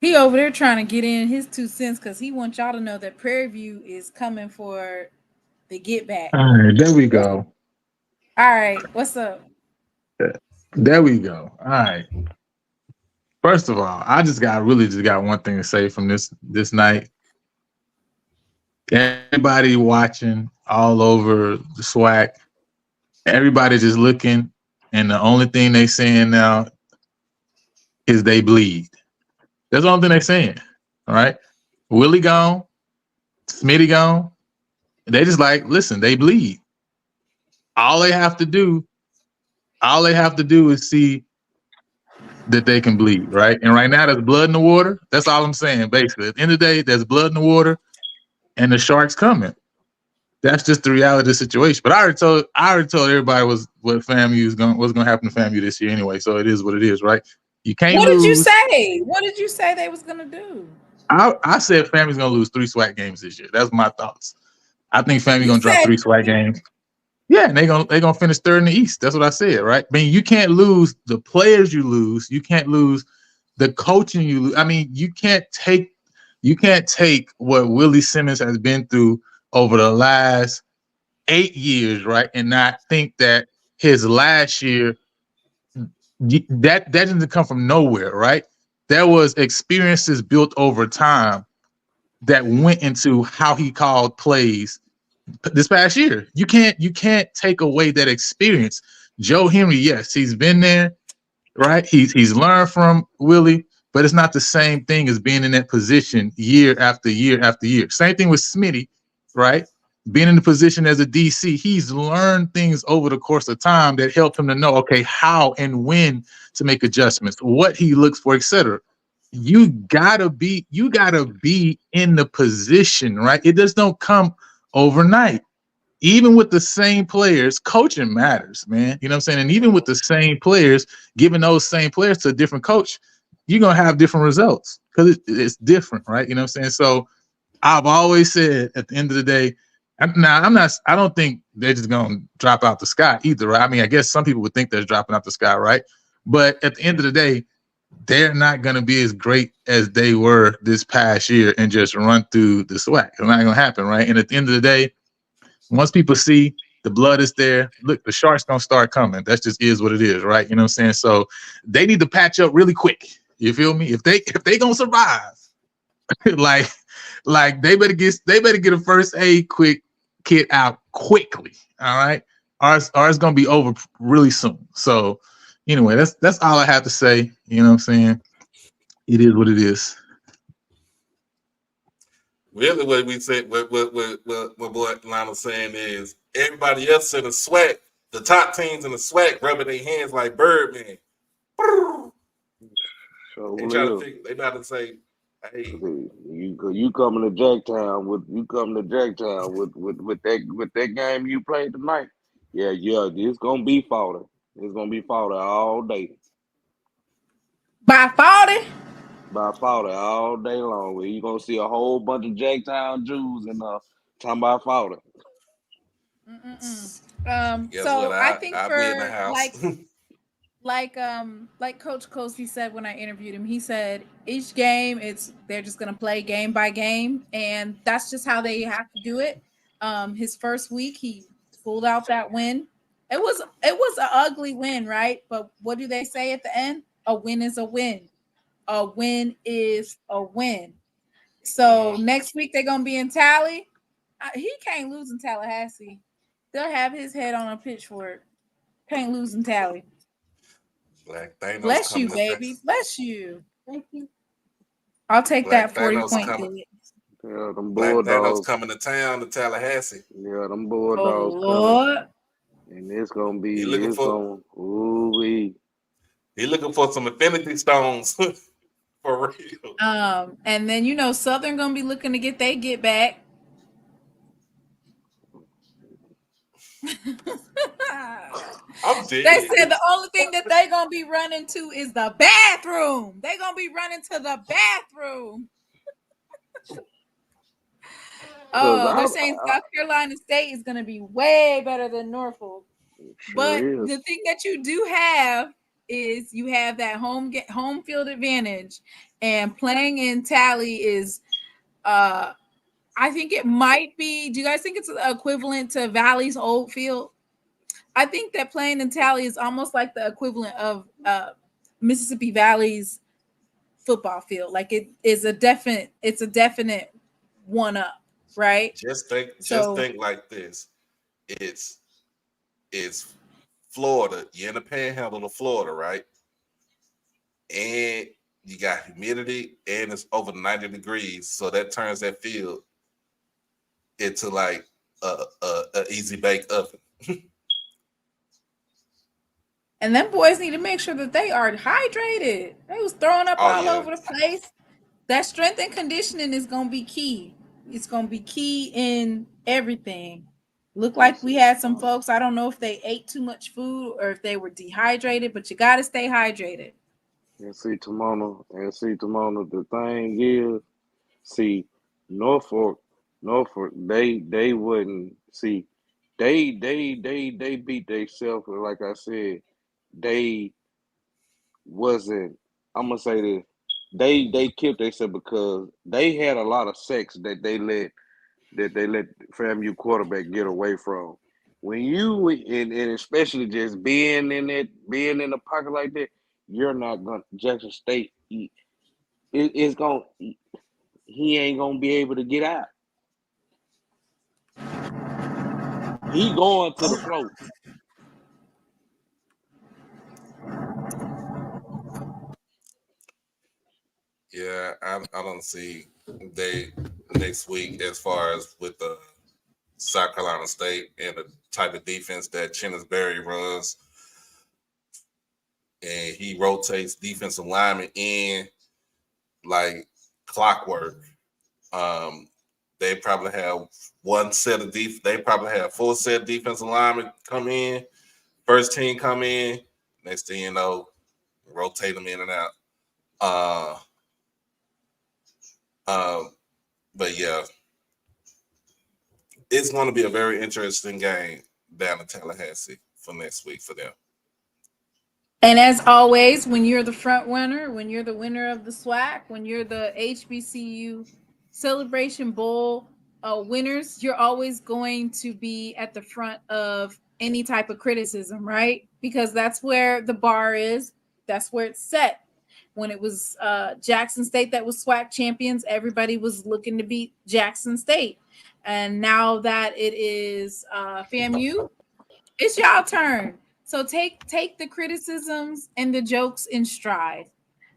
He over there trying to get in his 2 cents because he wants y'all to know that Prairie View is coming for the get back. All right, there we go. All right, what's up? There we go. All right. First of all, I just got one thing to say from this night. Everybody watching all over the SWAC, everybody just looking, and the only thing they saying now is they bleed. That's the only thing they saying. All right. Willie gone, Smitty gone. They just like, listen, they bleed. All they have to do is see that they can bleed, right? And right now there's blood in the water. That's all I'm saying, basically. At the end of the day, there's blood in the water and the shark's coming. That's just the reality of the situation. But I already told everybody what FAMU what's gonna happen to FAMU this year anyway. So it is what it is, right? You can't lose. What did you say? What did you say they was gonna do? I said FAMU's gonna lose 3 SWAC games this year. That's my thoughts. I think FAMU gonna drop 3 SWAC games. Yeah, and they're gonna finish third in the East. That's what I said, right? I mean, you can't lose the players you lose. You can't lose the coaching you lose. I mean, you can't take You can't take what Willie Simmons has been through over the last 8 years, right, and not think that his last year that didn't come from nowhere, right? There was experiences built over time that went into how he called plays this past year. You can't take away that experience. Joe Henry, yes, he's been there, right? He's learned from Willie, but it's not the same thing as being in that position year after year after year. Same thing with Smitty, right? Being in the position as a DC, he's learned things over the course of time that help him to know, okay, how and when to make adjustments, what he looks for, etc. You gotta be in the position, right? It just don't come overnight. Even with the same players, coaching matters, man. You know what I'm saying? And even with the same players, giving those same players to a different coach, you're gonna have different results because it's different, right? You know what I'm saying? So I've always said at the end of the day, I don't think they're just gonna drop out the sky either, right? I mean, I guess some people would think they're dropping out the sky, right? But at the end of the day, they're not gonna be as great as they were this past year and just run through the SWAC. It's not gonna happen, right? And at the end of the day, once people see the blood is there, look, the sharks gonna start coming. That just is what it is, right? You know what I'm saying? So they need to patch up really quick. You feel me? If they gonna survive, like they better get a first aid quick kit out quickly. All right. Ours gonna be over really soon. So anyway, that's all I have to say. You know what I'm saying? It is what it is. Really, what we said, what boy Lionel's saying is everybody else in the SWAC, the top teams in the SWAC, rubbing their hands like Birdman. So They try to figure. They about to say, "Hey, you coming to Jacktown with that game you played tonight? Yeah, it's gonna be fodder. It's gonna be fodder all day. By 40? By fodder all day long. Where you gonna see a whole bunch of Jacktown Jews and talking about fodder. guess So what? I think I'll be in the for house." like Coach Kosi said when I interviewed him, he said each game they're just gonna play game by game, and that's just how they have to do it. His first week he pulled out that win. It was an ugly win, right? But what do they say at the end? A win is a win. A win is a win. So next week they're gonna be in Tally. He can't lose in Tallahassee. They'll have his head on a pitchfork. Can't lose in Tally. Black Thanos Bless you, baby. Bless you. Thank you. I'll take that 40-point hit. Yeah, them Black Bulldogs Thanos coming to town to Tallahassee. Yeah, them Oh Bulldogs Lord. coming. And it's gonna be He looking for some Infinity Stones for real. And then Southern gonna be looking to get back. I'm dead. They said the only thing that they gonna be running to is the bathroom. They gonna be running to the bathroom. They're saying South Carolina State is gonna be way better than Norfolk. But the thing that you do have is you have that home field advantage, and playing in Tally is I think it might be. Do you guys think it's equivalent to Valley's old field? I think that playing in Tally is almost like the equivalent of Mississippi Valley's football field. Like it's a definite one up, right? Just think like this. It's Florida. You're in the panhandle of Florida, right? And you got humidity and it's over 90 degrees. So that turns that field into like a easy bake oven. And them boys need to make sure that they are hydrated. They was throwing up all over the place. That strength and conditioning is going to be key. It's going to be key in everything. Looked like we had some folks, I don't know if they ate too much food or if they were dehydrated, but you got to stay hydrated. And see, Timona, the thing is, see, Norfolk, they wouldn't see. They beat themselves. Like I said, they wasn't. I'm gonna say this. they killed themselves because they had a lot of sex that they let FAMU quarterback get away from. When you and especially just being in the pocket like that, you're not gonna Jackson State. It's gonna he ain't gonna be able to get out. He going to the float. Yeah, I don't see they next week as far as with the South Carolina State and the type of defense that Chennisberry runs, and he rotates defensive linemen in like clockwork. They probably have one set of They probably have full set defensive linemen come in. First team come in. Next thing you know, rotate them in and out. But yeah, it's going to be a very interesting game down in Tallahassee for next week for them. And as always, when you're the front runner, when you're the winner of the SWAC, when you're the HBCU Celebration Bowl winners, you're always going to be at the front of any type of criticism, right? Because that's where the bar is. That's where it's set. When it was Jackson State that was SWAC champions, everybody was looking to beat Jackson State. And now that it is FAMU, it's y'all turn. So take the criticisms and the jokes in stride.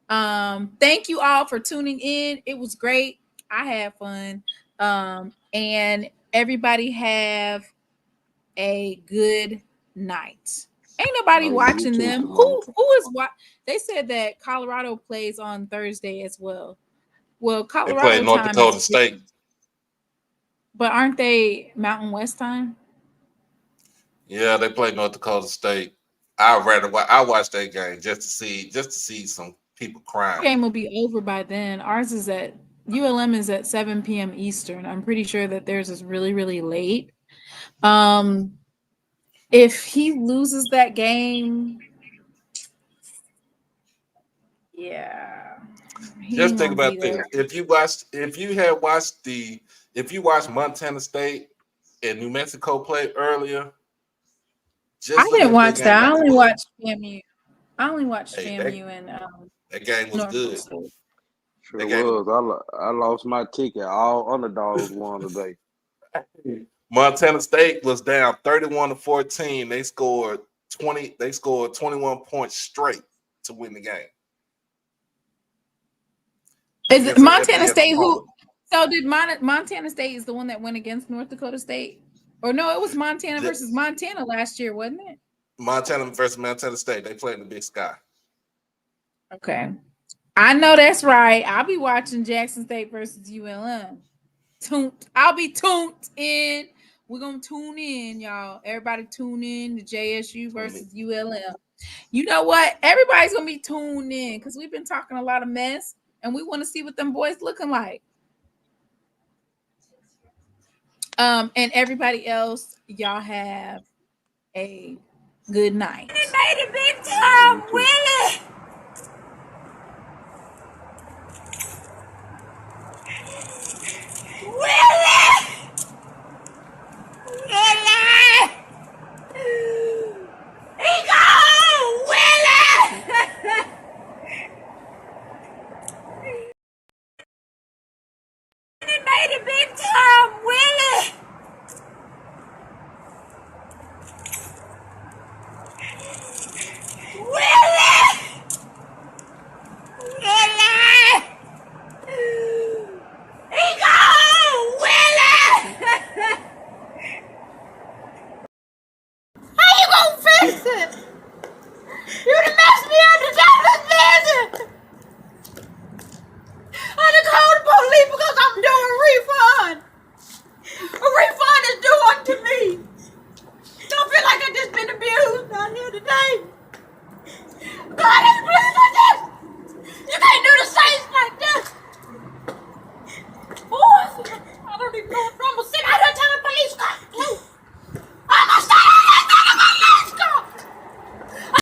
Thank you all for tuning in. It was great. I had fun. And everybody have a good night. Ain't nobody watching them. Who is what? They said that Colorado plays on Thursday as well. Well, Colorado they play North time Dakota State, but aren't they Mountain West time? Yeah, they play North Dakota State. I watch that game just to see some people crying. The game will be over by then. Ours is at ULM is at 7 p.m. Eastern. I'm pretty sure that theirs is really, really late. If he loses that game, yeah. Just think about this. If you watched Montana State and New Mexico play earlier, I didn't watch that. I only watched FAMU. FAMU and that game was Norfolk good. State. Sure was. I lost my ticket. All underdogs won today. Montana State was down 31-14. They scored 21 points straight to win the game. Is it Montana State who? So did Montana State is the one that went against North Dakota State? Or no, it was Montana versus Montana last year, wasn't it? Montana versus Montana State. They played in the Big Sky. Okay. I know that's right. I'll be watching Jackson State versus ULM. I'll be tuned in. We're going to tune in, y'all. Everybody tune in to JSU versus ULM. You know what? Everybody's going to be tuned in because we've been talking a lot of mess and we want to see what them boys looking like. And everybody else, y'all have a good night. He made a big time, Willie.